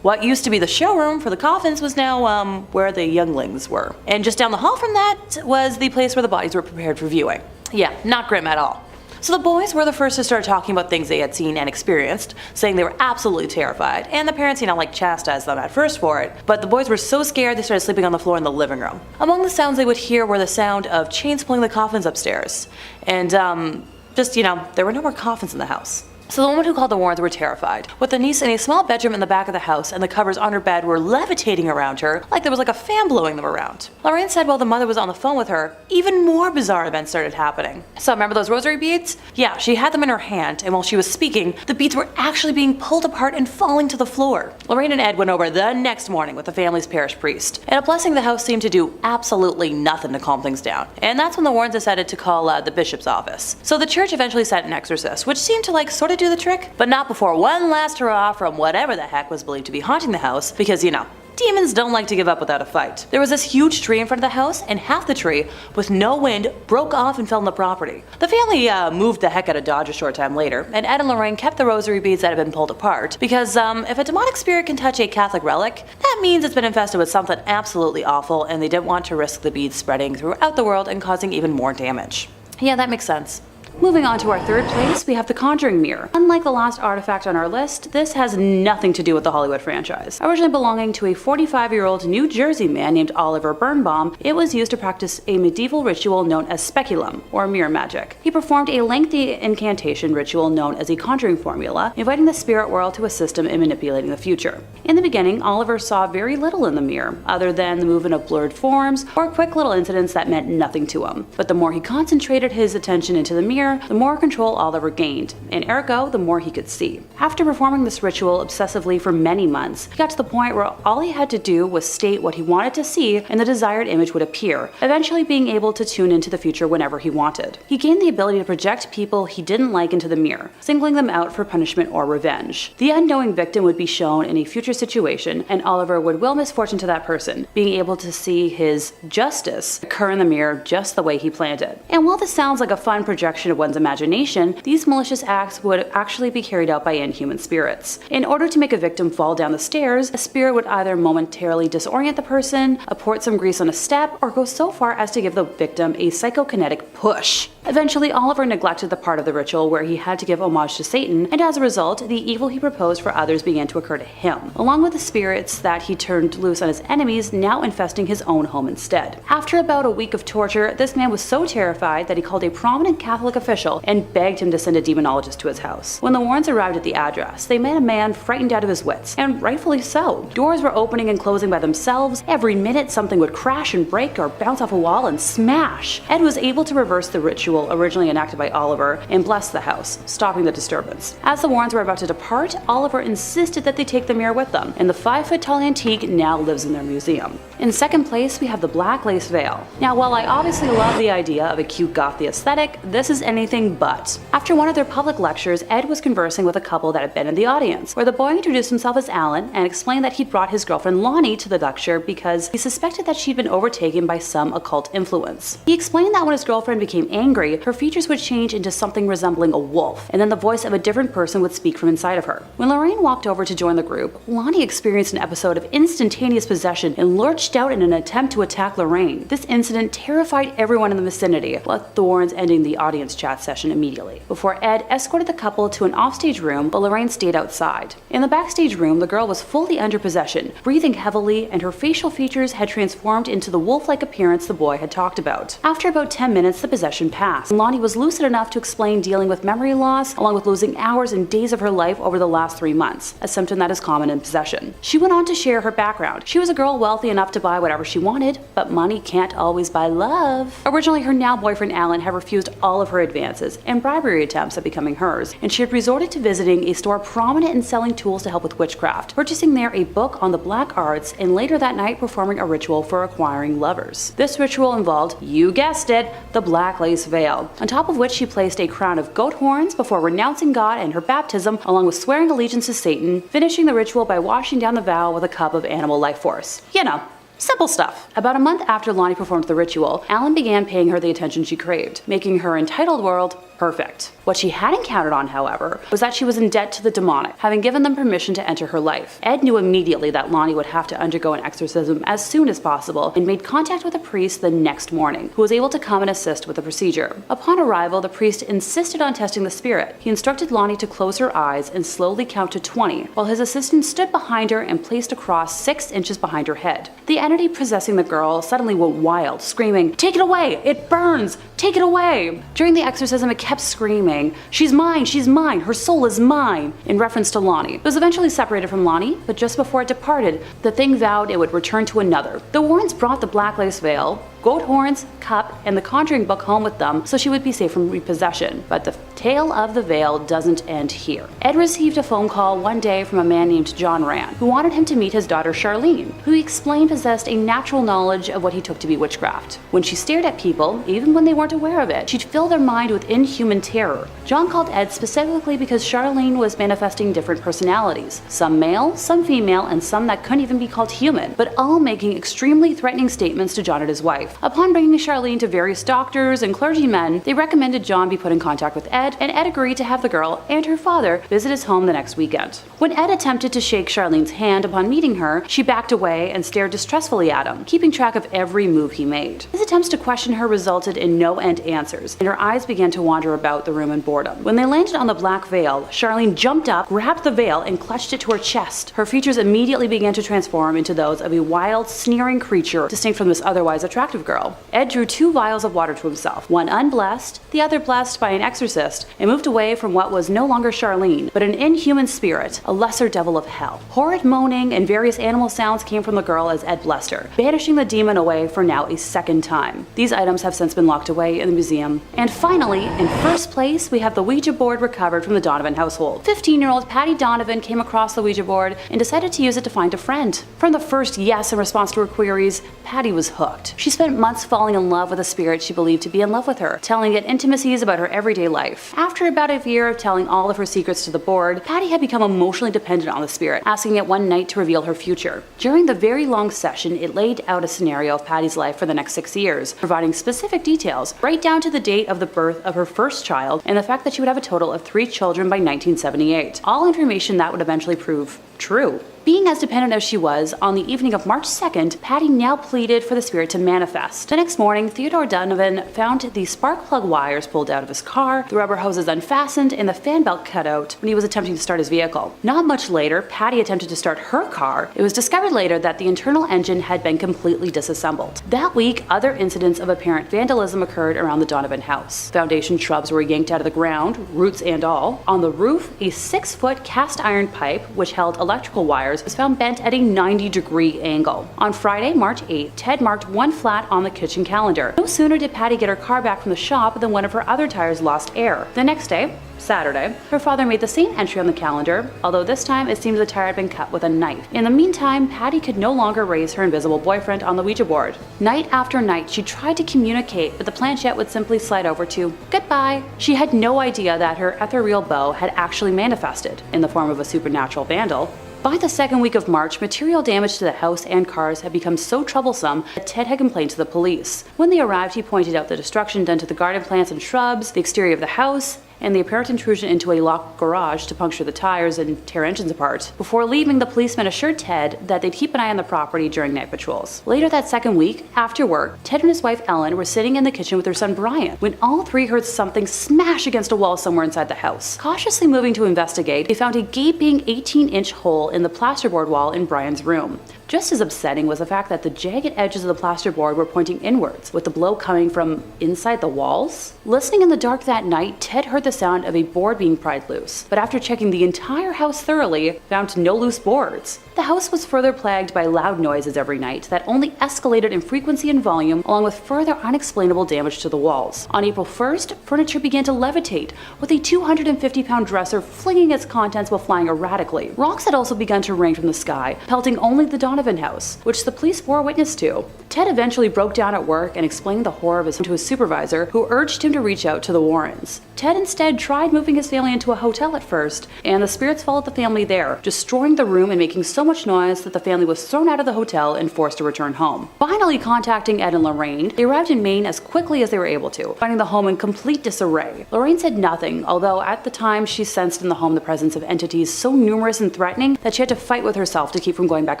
what used to be the showroom for the coffins was now where the younglings were. And just down the hall from that was the place where the bodies were prepared for viewing. Yeah, not grim at all. So the boys were the first to start talking about things they had seen and experienced, saying they were absolutely terrified, and the parents, chastised them at first for it, but the boys were so scared they started sleeping on the floor in the living room. Among the sounds they would hear were the sound of chains pulling the coffins upstairs, and there were no more coffins in the house. So the woman who called the Warrens were terrified, with the niece in a small bedroom in the back of the house, and the covers on her bed were levitating around her like there was a fan blowing them around. Lorraine said while the mother was on the phone with her, even more bizarre events started happening. So remember those rosary beads? Yeah, she had them in her hand, and while she was speaking, the beads were actually being pulled apart and falling to the floor. Lorraine and Ed went over the next morning with the family's parish priest, and a blessing of the house seemed to do absolutely nothing to calm things down. And that's when the Warrens decided to call the bishop's office. So the church eventually sent an exorcist, which seemed to sort of do the trick, but not before one last hurrah from whatever the heck was believed to be haunting the house, because demons don't like to give up without a fight. There was this huge tree in front of the house, and half the tree, with no wind, broke off and fell on the property. The family moved the heck out of Dodge a short time later, and Ed and Lorraine kept the rosary beads that had been pulled apart, because if a demonic spirit can touch a Catholic relic, that means it's been infested with something absolutely awful, and they didn't want to risk the beads spreading throughout the world and causing even more damage. Yeah, that makes sense. Moving on to our third place, we have the Conjuring Mirror. Unlike the last artifact on our list, this has nothing to do with the Hollywood franchise. Originally belonging to a 45-year-old New Jersey man named Oliver Birnbaum, it was used to practice a medieval ritual known as speculum, or mirror magic. He performed a lengthy incantation ritual known as a conjuring formula, inviting the spirit world to assist him in manipulating the future. In the beginning, Oliver saw very little in the mirror, other than the movement of blurred forms or quick little incidents that meant nothing to him. But the more he concentrated his attention into the mirror, the more control Oliver gained, and ergo, the more he could see. After performing this ritual obsessively for many months, he got to the point where all he had to do was state what he wanted to see and the desired image would appear, eventually being able to tune into the future whenever he wanted. He gained the ability to project people he didn't like into the mirror, singling them out for punishment or revenge. The unknowing victim would be shown in a future situation, and Oliver would will misfortune to that person, being able to see his justice occur in the mirror just the way he planned it. And while this sounds like a fun projection of one's imagination, these malicious acts would actually be carried out by inhuman spirits. In order to make a victim fall down the stairs, a spirit would either momentarily disorient the person, apport some grease on a step, or go so far as to give the victim a psychokinetic push. Eventually, Oliver neglected the part of the ritual where he had to give homage to Satan, and as a result, the evil he proposed for others began to occur to him, along with the spirits that he turned loose on his enemies, now infesting his own home instead. After about a week of torture, this man was so terrified that he called a prominent Catholic official and begged him to send a demonologist to his house. When the Warrens arrived at the address, they met a man frightened out of his wits, and rightfully so. Doors were opening and closing by themselves. Every minute something would crash and break or bounce off a wall and smash. Ed was able to reverse the ritual originally enacted by Oliver and bless the house, stopping the disturbance. As the Warrens were about to depart, Oliver insisted that they take the mirror with them, and the 5-foot-tall antique now lives in their museum. In second place, we have the black lace veil. Now, while I obviously love the idea of a cute gothy aesthetic, this is anything but. After one of their public lectures, Ed was conversing with a couple that had been in the audience, where the boy introduced himself as Alan and explained that he'd brought his girlfriend Lonnie to the lecture because he suspected that she'd been overtaken by some occult influence. He explained that when his girlfriend became angry, her features would change into something resembling a wolf, and then the voice of a different person would speak from inside of her. When Lorraine walked over to join the group, Lonnie experienced an episode of instantaneous possession and lurched out in an attempt to attack Lorraine. This incident terrified everyone in the vicinity, with Thorns ending the audience chat session immediately, before Ed escorted the couple to an offstage room, but Lorraine stayed outside. In the backstage room, the girl was fully under possession, breathing heavily, and her facial features had transformed into the wolf-like appearance the boy had talked about. After about 10 minutes, the possession passed, and Lonnie was lucid enough to explain dealing with memory loss, along with losing hours and days of her life over the last 3 months, a symptom that is common in possession. She went on to share her background. She was a girl wealthy enough to buy whatever she wanted, but money can't always buy love. Originally, her now boyfriend Alan had refused all of her advances and bribery attempts at becoming hers, and she had resorted to visiting a store prominent in selling tools to help with witchcraft, purchasing there a book on the black arts, and later that night performing a ritual for acquiring lovers. This ritual involved, you guessed it, the black lace veil, on top of which she placed a crown of goat horns before renouncing God and her baptism, along with swearing allegiance to Satan, finishing the ritual by washing down the vow with a cup of animal life force. You know, simple stuff. About a month after Lonnie performed the ritual, Alan began paying her the attention she craved, making her entitled world perfect. What she hadn't counted on, however, was that she was in debt to the demonic, having given them permission to enter her life. Ed knew immediately that Lonnie would have to undergo an exorcism as soon as possible and made contact with a priest the next morning, who was able to come and assist with the procedure. Upon arrival, the priest insisted on testing the spirit. He instructed Lonnie to close her eyes and slowly count to 20, while his assistant stood behind her and placed a cross 6 inches behind her head. The entity possessing the girl suddenly went wild, screaming, "Take it away! It burns! Take it away!" During the exorcism, it kept screaming, she's mine, her soul is mine," in reference to Lonnie. It was eventually separated from Lonnie, but just before it departed, the thing vowed it would return to another. The Warrens brought the black lace veil, goat horns, cup, and the conjuring book home with them so she would be safe from repossession. But the tale of the veil doesn't end here. Ed received a phone call one day from a man named John Rand, who wanted him to meet his daughter Charlene, who he explained possessed a natural knowledge of what he took to be witchcraft. When she stared at people, even when they weren't aware of it, she'd fill their mind with inhuman terror. John called Ed specifically because Charlene was manifesting different personalities, some male, some female, and some that couldn't even be called human, but all making extremely threatening statements to John and his wife. Upon bringing Charlene to various doctors and clergymen, they recommended John be put in contact with Ed, and Ed agreed to have the girl and her father visit his home the next weekend. When Ed attempted to shake Charlene's hand upon meeting her, she backed away and stared distressfully at him, keeping track of every move he made. His attempts to question her resulted in no-end answers, and her eyes began to wander about the room in boredom. When they landed on the black veil, Charlene jumped up, grabbed the veil, and clutched it to her chest. Her features immediately began to transform into those of a wild, sneering creature distinct from this otherwise attractive girl. Ed drew 2 vials of water to himself, one unblessed, the other blessed by an exorcist, and moved away from what was no longer Charlene, but an inhuman spirit, a lesser devil of hell. Horrid moaning and various animal sounds came from the girl as Ed blessed her, banishing the demon away for now a second time. These items have since been locked away in the museum. And finally, in first place, we have the Ouija board recovered from the Donovan household. 15-year-old Patty Donovan came across the Ouija board and decided to use it to find a friend. From the first yes in response to her queries, Patty was hooked. She spent months falling in love with a spirit she believed to be in love with her, telling it intimacies about her everyday life. After about a year of telling all of her secrets to the board, Patty had become emotionally dependent on the spirit, asking it one night to reveal her future. During the very long session, it laid out a scenario of Patty's life for the next 6 years, providing specific details, right down to the date of the birth of her first child and the fact that she would have a total of 3 children by 1978. All information that would eventually prove true. Being as dependent as she was, on the evening of March 2nd, Patty now pleaded for the spirit to manifest. The next morning, Theodore Donovan found the spark plug wires pulled out of his car, the rubber hoses unfastened, and the fan belt cut out when he was attempting to start his vehicle. Not much later, Patty attempted to start her car. It was discovered later that the internal engine had been completely disassembled. That week, other incidents of apparent vandalism occurred around the Donovan house. Foundation shrubs were yanked out of the ground, roots and all. On the roof, a 6-foot cast iron pipe, which held electrical wires, tires was found bent at a 90-degree angle. On Friday, March 8th, Ted marked one flat on the kitchen calendar. No sooner did Patty get her car back from the shop than one of her other tires lost air. The next day, Saturday, her father made the same entry on the calendar, although this time it seems the tire had been cut with a knife. In the meantime, Patty could no longer raise her invisible boyfriend on the Ouija board. Night after night, she tried to communicate, but the planchette would simply slide over to goodbye. She had no idea that her ethereal beau had actually manifested in the form of a supernatural vandal. By the second week of March, material damage to the house and cars had become so troublesome that Ted had complained to the police. When they arrived, he pointed out the destruction done to the garden plants and shrubs, the exterior of the house, and the apparent intrusion into a locked garage to puncture the tires and tear engines apart. Before leaving, the policeman assured Ted that they'd keep an eye on the property during night patrols. Later that second week, after work, Ted and his wife Ellen were sitting in the kitchen with their son Brian when all three heard something smash against a wall somewhere inside the house. Cautiously moving to investigate, they found a gaping 18-inch hole in the plasterboard wall in Brian's room. Just as upsetting was the fact that the jagged edges of the plasterboard were pointing inwards, with the blow coming from inside the walls. Listening in the dark that night, Ted heard the sound of a board being pried loose, but after checking the entire house thoroughly, found no loose boards. The house was further plagued by loud noises every night that only escalated in frequency and volume, along with further unexplainable damage to the walls. On April 1st, furniture began to levitate, with a 250-pound dresser flinging its contents while flying erratically. Rocks had also begun to rain from the sky, pelting only the Donovan house, which the police bore witness to. Ted eventually broke down at work and explained the horror of to his supervisor, who urged him to reach out to the Warrens. Ted instead tried moving his family into a hotel at first, and the spirits followed the family there, destroying the room and making so much noise that the family was thrown out of the hotel and forced to return home. Finally contacting Ed and Lorraine, they arrived in Maine as quickly as they were able to, finding the home in complete disarray. Lorraine said nothing, although at the time she sensed in the home the presence of entities so numerous and threatening that she had to fight with herself to keep from going back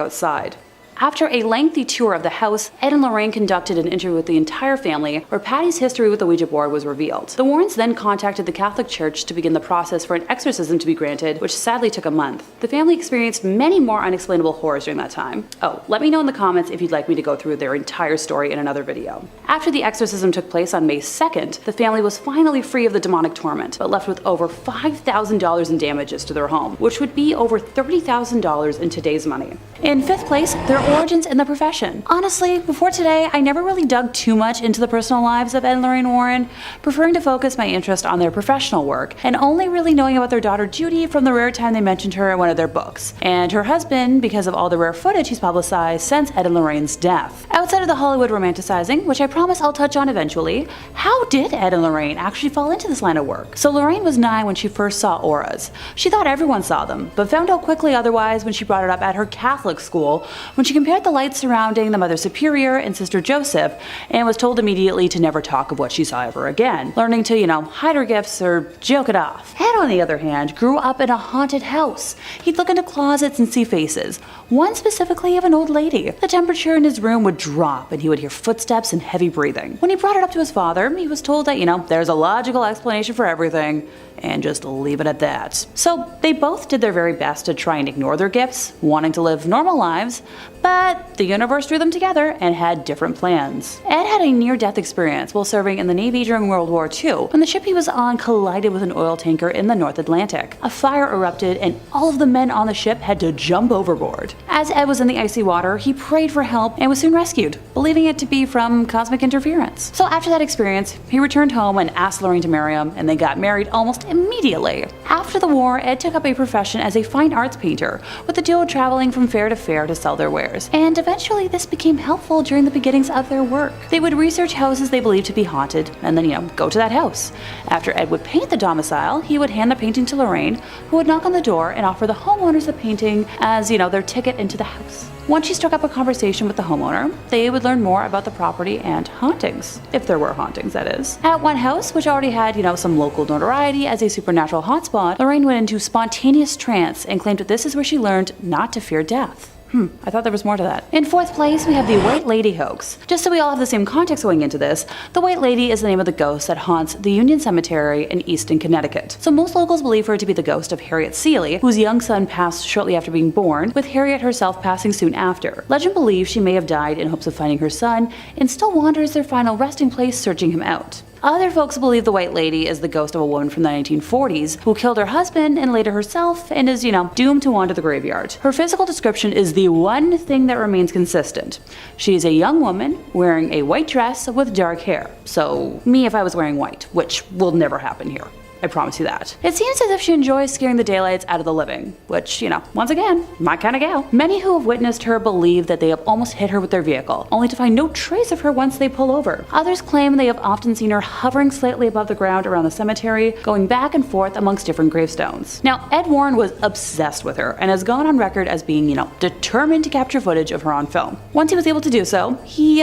outside. After a lengthy tour of the house, Ed and Lorraine conducted an interview with the entire family, where Patty's history with the Ouija board was revealed. The Warrens then contacted the Catholic Church to begin the process for an exorcism to be granted, which sadly took a month. The family experienced many more unexplainable horrors during that time. Oh, let me know in the comments if you'd like me to go through their entire story in another video. After the exorcism took place on May 2nd, the family was finally free of the demonic torment, but left with over $5,000 in damages to their home, which would be over $30,000 in today's money. In fifth place, their origins in the profession. Honestly, before today, I never really dug too much into the personal lives of Ed and Lorraine Warren, preferring to focus my interest on their professional work, and only really knowing about their daughter Judy from the rare time they mentioned her in one of their books, and her husband because of all the rare footage he's publicized since Ed and Lorraine's death. Outside of the Hollywood romanticizing, which I promise I'll touch on eventually, how did Ed and Lorraine actually fall into this line of work? So Lorraine was 9 when she first saw auras. She thought everyone saw them, but found out quickly otherwise when she brought it up at her Catholic school, when she compared the lights surrounding the Mother Superior and Sister Joseph, and was told immediately to never talk of what she saw ever again, learning to, hide her gifts or joke it off. Ed, on the other hand, grew up in a haunted house. He'd look into closets and see faces, one specifically of an old lady. The temperature in his room would drop and he would hear footsteps and heavy breathing. When he brought it up to his father, he was told that, there's a logical explanation for everything, and just leave it at that. So they both did their very best to try and ignore their gifts, wanting to live normal lives, but the universe drew them together and had different plans. Ed had a near-death experience while serving in the Navy during World War II, when the ship he was on collided with an oil tanker in the North Atlantic. A fire erupted and all of the men on the ship had to jump overboard. As Ed was in the icy water, he prayed for help and was soon rescued, believing it to be from cosmic interference. So after that experience, he returned home and asked Lorraine to marry him, and they got married almost immediately. After the war, Ed took up a profession as a fine arts painter, with the duo traveling from fair to fair to sell their wares, and eventually this became helpful during the beginnings of their work. They would research houses they believed to be haunted, and then, go to that house. After Ed would paint the domicile, he would hand the painting to Lorraine, who would knock on the door and offer the homeowners the painting as, their ticket into the house. Once she struck up a conversation with the homeowner, they would learn more about the property and hauntings, if there were hauntings, that is. At one house, which already had, some local notoriety as a supernatural hotspot, Lorraine went into spontaneous trance and claimed that this is where she learned not to fear death. I thought there was more to that. In fourth place, we have the White Lady hoax. Just so we all have the same context going into this, the White Lady is the name of the ghost that haunts the Union Cemetery in Easton, Connecticut. So most locals believe her to be the ghost of Harriet Seeley, whose young son passed shortly after being born, with Harriet herself passing soon after. Legend believes she may have died in hopes of finding her son, and still wanders their final resting place searching him out. Other folks believe the White Lady is the ghost of a woman from the 1940s who killed her husband and later herself and is, doomed to wander the graveyard. Her physical description is the one thing that remains consistent. She is a young woman wearing a white dress with dark hair. So, me if I was wearing white, which will never happen here. I promise you that. It seems as if she enjoys scaring the daylights out of the living, which, once again, my kind of gal. Many who have witnessed her believe that they have almost hit her with their vehicle, only to find no trace of her once they pull over. Others claim they have often seen her hovering slightly above the ground around the cemetery, going back and forth amongst different gravestones. Now, Ed Warren was obsessed with her and has gone on record as being, determined to capture footage of her on film. Once he was able to do so, he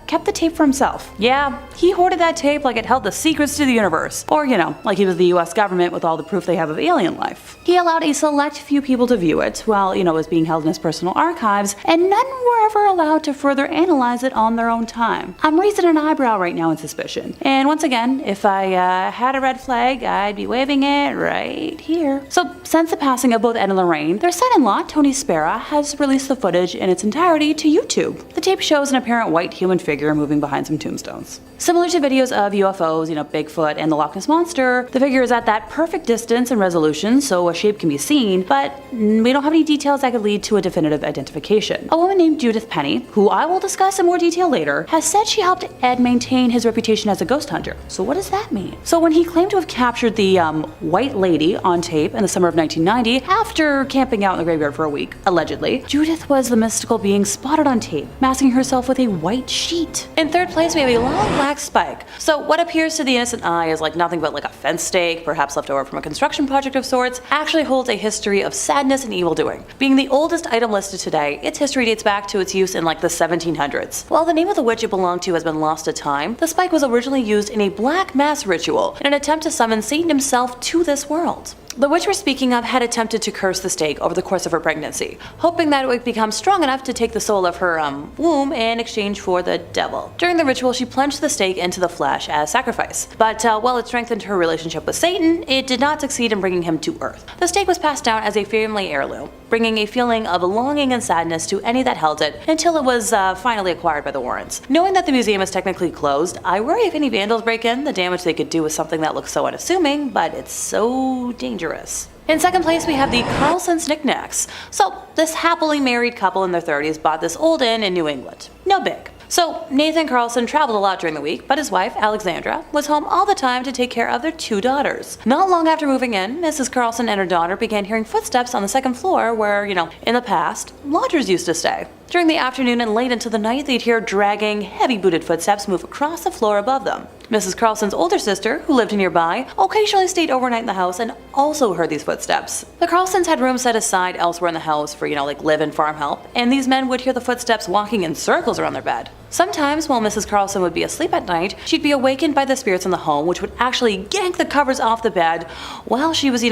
kept the tape for himself. Yeah, he hoarded that tape like it held the secrets to the universe, or, like he was the US government with all the proof they have of alien life. He allowed a select few people to view it while, it was being held in his personal archives, and none were ever allowed to further analyze it on their own time. I'm raising an eyebrow right now in suspicion. And once again, if I had a red flag, I'd be waving it right here. So, since the passing of both Ed and Lorraine, their son-in-law, Tony Spera, has released the footage in its entirety to YouTube. The tape shows an apparent white human figure moving behind some tombstones. Similar to videos of UFOs, Bigfoot and the Loch Ness Monster, the figure is at that perfect distance and resolution so a shape can be seen, but we don't have any details that could lead to a definitive identification. A woman named Judith Penny, who I will discuss in more detail later, has said she helped Ed maintain his reputation as a ghost hunter. So what does that mean? So when he claimed to have captured the White Lady on tape in the summer of 1990, after camping out in the graveyard for a week, allegedly, Judith was the mystical being spotted on tape, masking herself with a white sheet. In third place, we have a long black spike. So what appears to the innocent eye is like nothing but like a fence stake, perhaps left over from a construction project of sorts, actually holds a history of sadness and evildoing. Being the oldest item listed today, its history dates back to its use in like the 1700s. While the name of the witch it belonged to has been lost to time, the spike was originally used in a black mass ritual in an attempt to summon Satan himself to this world. The witch we're speaking of had attempted to curse the stake over the course of her pregnancy, hoping that it would become strong enough to take the soul of her womb in exchange for the devil. During the ritual, she plunged the stake into the flesh as sacrifice, but while it strengthened her relationship with Satan, it did not succeed in bringing him to Earth. The stake was passed down as a family heirloom, bringing a feeling of longing and sadness to any that held it until it was finally acquired by the Warrens. Knowing that the museum is technically closed, I worry if any vandals break in, the damage they could do with something that looks so unassuming, but it's so dangerous. In second place, we have the Carlson's knickknacks. So, this happily married couple in their 30s bought this old inn in New England. No big. So, Nathan Carlson traveled a lot during the week, but his wife, Alexandra, was home all the time to take care of their 2 daughters. Not long after moving in, Mrs. Carlson and her daughter began hearing footsteps on the second floor where, in the past, lodgers used to stay. During the afternoon and late into the night, they'd hear dragging, heavy-booted footsteps move across the floor above them. Mrs. Carlson's older sister, who lived nearby, occasionally stayed overnight in the house and also heard these footsteps. The Carlsons had rooms set aside elsewhere in the house for, live-in farm help, and these men would hear the footsteps walking in circles around their bed. Sometimes, while Mrs. Carlson would be asleep at night, she'd be awakened by the spirits in the home, which would actually yank the covers off the bed while she was,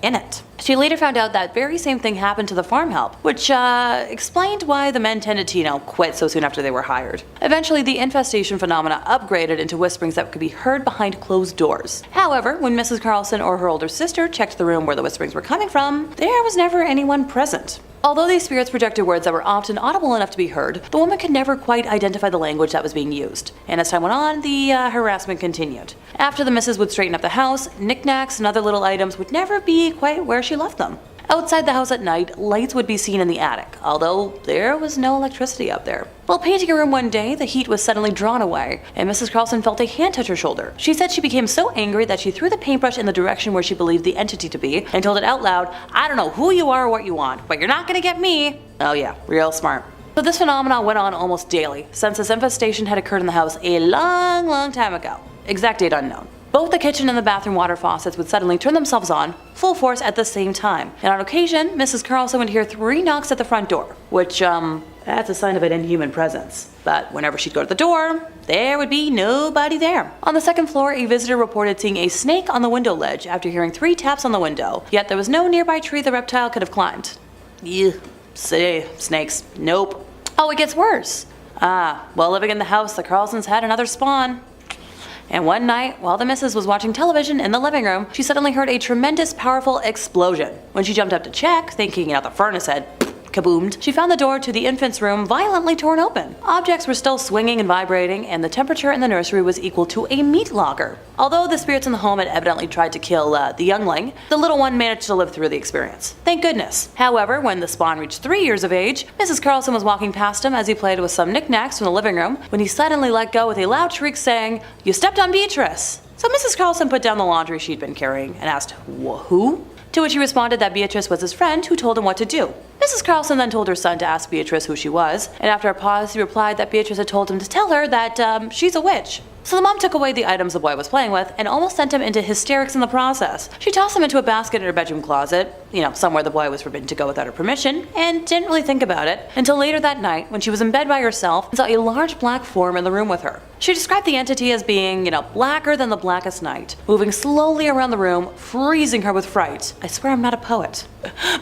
in it. She later found out that very same thing happened to the farm help, which explained why the men tended to, quit so soon after they were hired. Eventually, the infestation phenomena upgraded into whisperings that could be heard behind closed doors. However, when Mrs. Carlson or her older sister checked the room where the whisperings were coming from, there was never anyone present. Although these spirits projected words that were often audible enough to be heard, the woman could never quite identify the language that was being used. And as time went on, the harassment continued. After the missus would straighten up the house, knickknacks and other little items would never be quite where she left them. Outside the house at night, lights would be seen in the attic, although there was no electricity up there. While painting a room one day, the heat was suddenly drawn away, and Mrs. Carlson felt a hand touch her shoulder. She said she became so angry that she threw the paintbrush in the direction where she believed the entity to be, and told it out loud, "I don't know who you are or what you want, but you're not gonna get me." Oh yeah, real smart. So this phenomenon went on almost daily, since this infestation had occurred in the house a long time ago. Exact date unknown. Both the kitchen and the bathroom water faucets would suddenly turn themselves on, full force at the same time. And on occasion, Mrs. Carlson would hear 3 knocks at the front door, which, that's a sign of an inhuman presence. But whenever she'd go to the door, there would be nobody there. On the second floor, a visitor reported seeing a snake on the window ledge after hearing 3 taps on the window, yet there was no nearby tree the reptile could have climbed. Ew, snakes, nope. Oh, it gets worse. While living in the house, the Carlsons had another spawn. And one night, while the missus was watching television in the living room, she suddenly heard a tremendous, powerful explosion. When she jumped up to check, thinking, the furnace had kaboomed, she found the door to the infant's room violently torn open. Objects were still swinging and vibrating, and the temperature in the nursery was equal to a meat locker. Although the spirits in the home had evidently tried to kill the youngling, the little one managed to live through the experience. Thank goodness. However, when the spawn reached 3 years of age, Mrs. Carlson was walking past him as he played with some knickknacks from the living room when he suddenly let go with a loud shriek saying, "You stepped on Beatrice!" So Mrs. Carlson put down the laundry she'd been carrying and asked, "Who?" To which he responded that Beatrice was his friend who told him what to do. Mrs. Carlson then told her son to ask Beatrice who she was, and after a pause he replied that Beatrice had told him to tell her that she's a witch. So the mom took away the items the boy was playing with and almost sent him into hysterics in the process. She tossed him into a basket in her bedroom closet, somewhere the boy was forbidden to go without her permission, and didn't really think about it until later that night when she was in bed by herself and saw a large black form in the room with her. She described the entity as being, blacker than the blackest night, moving slowly around the room, freezing her with fright. I swear I'm not a poet.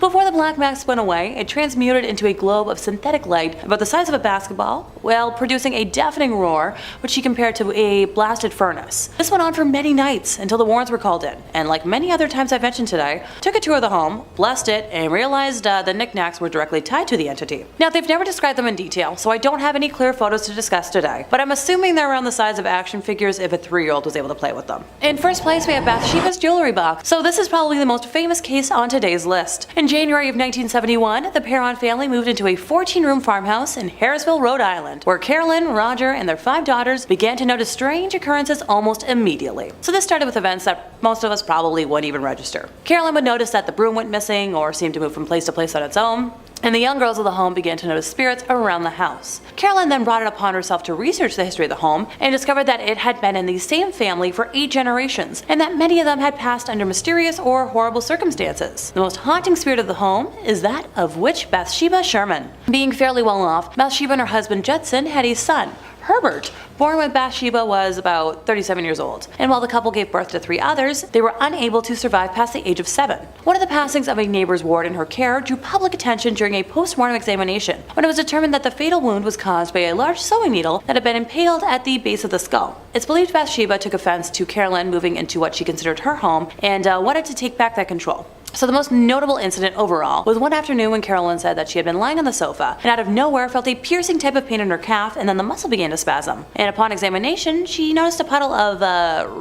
Before the black mask went away, it transmuted into a globe of synthetic light about the size of a basketball, while producing a deafening roar, which she compared to a blasted furnace. This went on for many nights until the Warrens were called in, and like many other times I've mentioned today, took a tour of the home, blessed it, and realized the knickknacks were directly tied to the entity. Now, they've never described them in detail, so I don't have any clear photos to discuss today, but I'm assuming they're around the size of action figures if a 3-year-old was able to play with them. In first place, we have Bathsheba's jewelry box. So this is probably the most famous case on today's list. In January of 1971, the Perron family moved into a 14-room farmhouse in Harrisville, Rhode Island, where Carolyn, Roger, and their 5 daughters began to notice strange occurrences almost immediately. So this started with events that most of us probably wouldn't even register. Carolyn would notice that the broom went missing or seemed to move from place to place on its own, and the young girls of the home began to notice spirits around the house. Carolyn then brought it upon herself to research the history of the home and discovered that it had been in the same family for 8 generations, and that many of them had passed under mysterious or horrible circumstances. The most haunting spirit of the home is that of witch Bathsheba Sherman. Being fairly well off, Bathsheba and her husband Judson had a son, Herbert, born when Bathsheba was about 37 years old, and while the couple gave birth to 3 others, they were unable to survive past the age of 7. One of the passings of a neighbor's ward in her care drew public attention during a post-mortem examination, when it was determined that the fatal wound was caused by a large sewing needle that had been impaled at the base of the skull. It's believed Bathsheba took offense to Carolyn moving into what she considered her home and wanted to take back that control. So the most notable incident overall was one afternoon when Carolyn said that she had been lying on the sofa and out of nowhere felt a piercing type of pain in her calf, and then the muscle began to spasm. And upon examination, she noticed a puddle of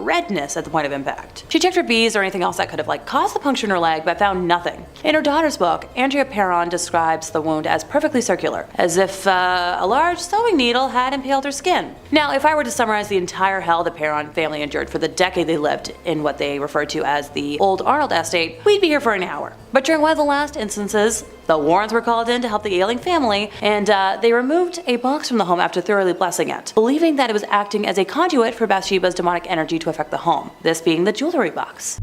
redness at the point of impact. She checked for bees or anything else that could have caused the puncture in her leg, but found nothing. In her daughter's book, Andrea Perron describes the wound as perfectly circular, as if a large sewing needle had impaled her skin. Now, if I were to summarize the entire hell the Perron family endured for the decade they lived in what they referred to as the Old Arnold Estate, we'd be here for an hour. But during one of the last instances, the Warrens were called in to help the ailing family, and they removed a box from the home after thoroughly blessing it, believing that it was acting as a conduit for Bathsheba's demonic energy to affect the home, this being the jewelry box.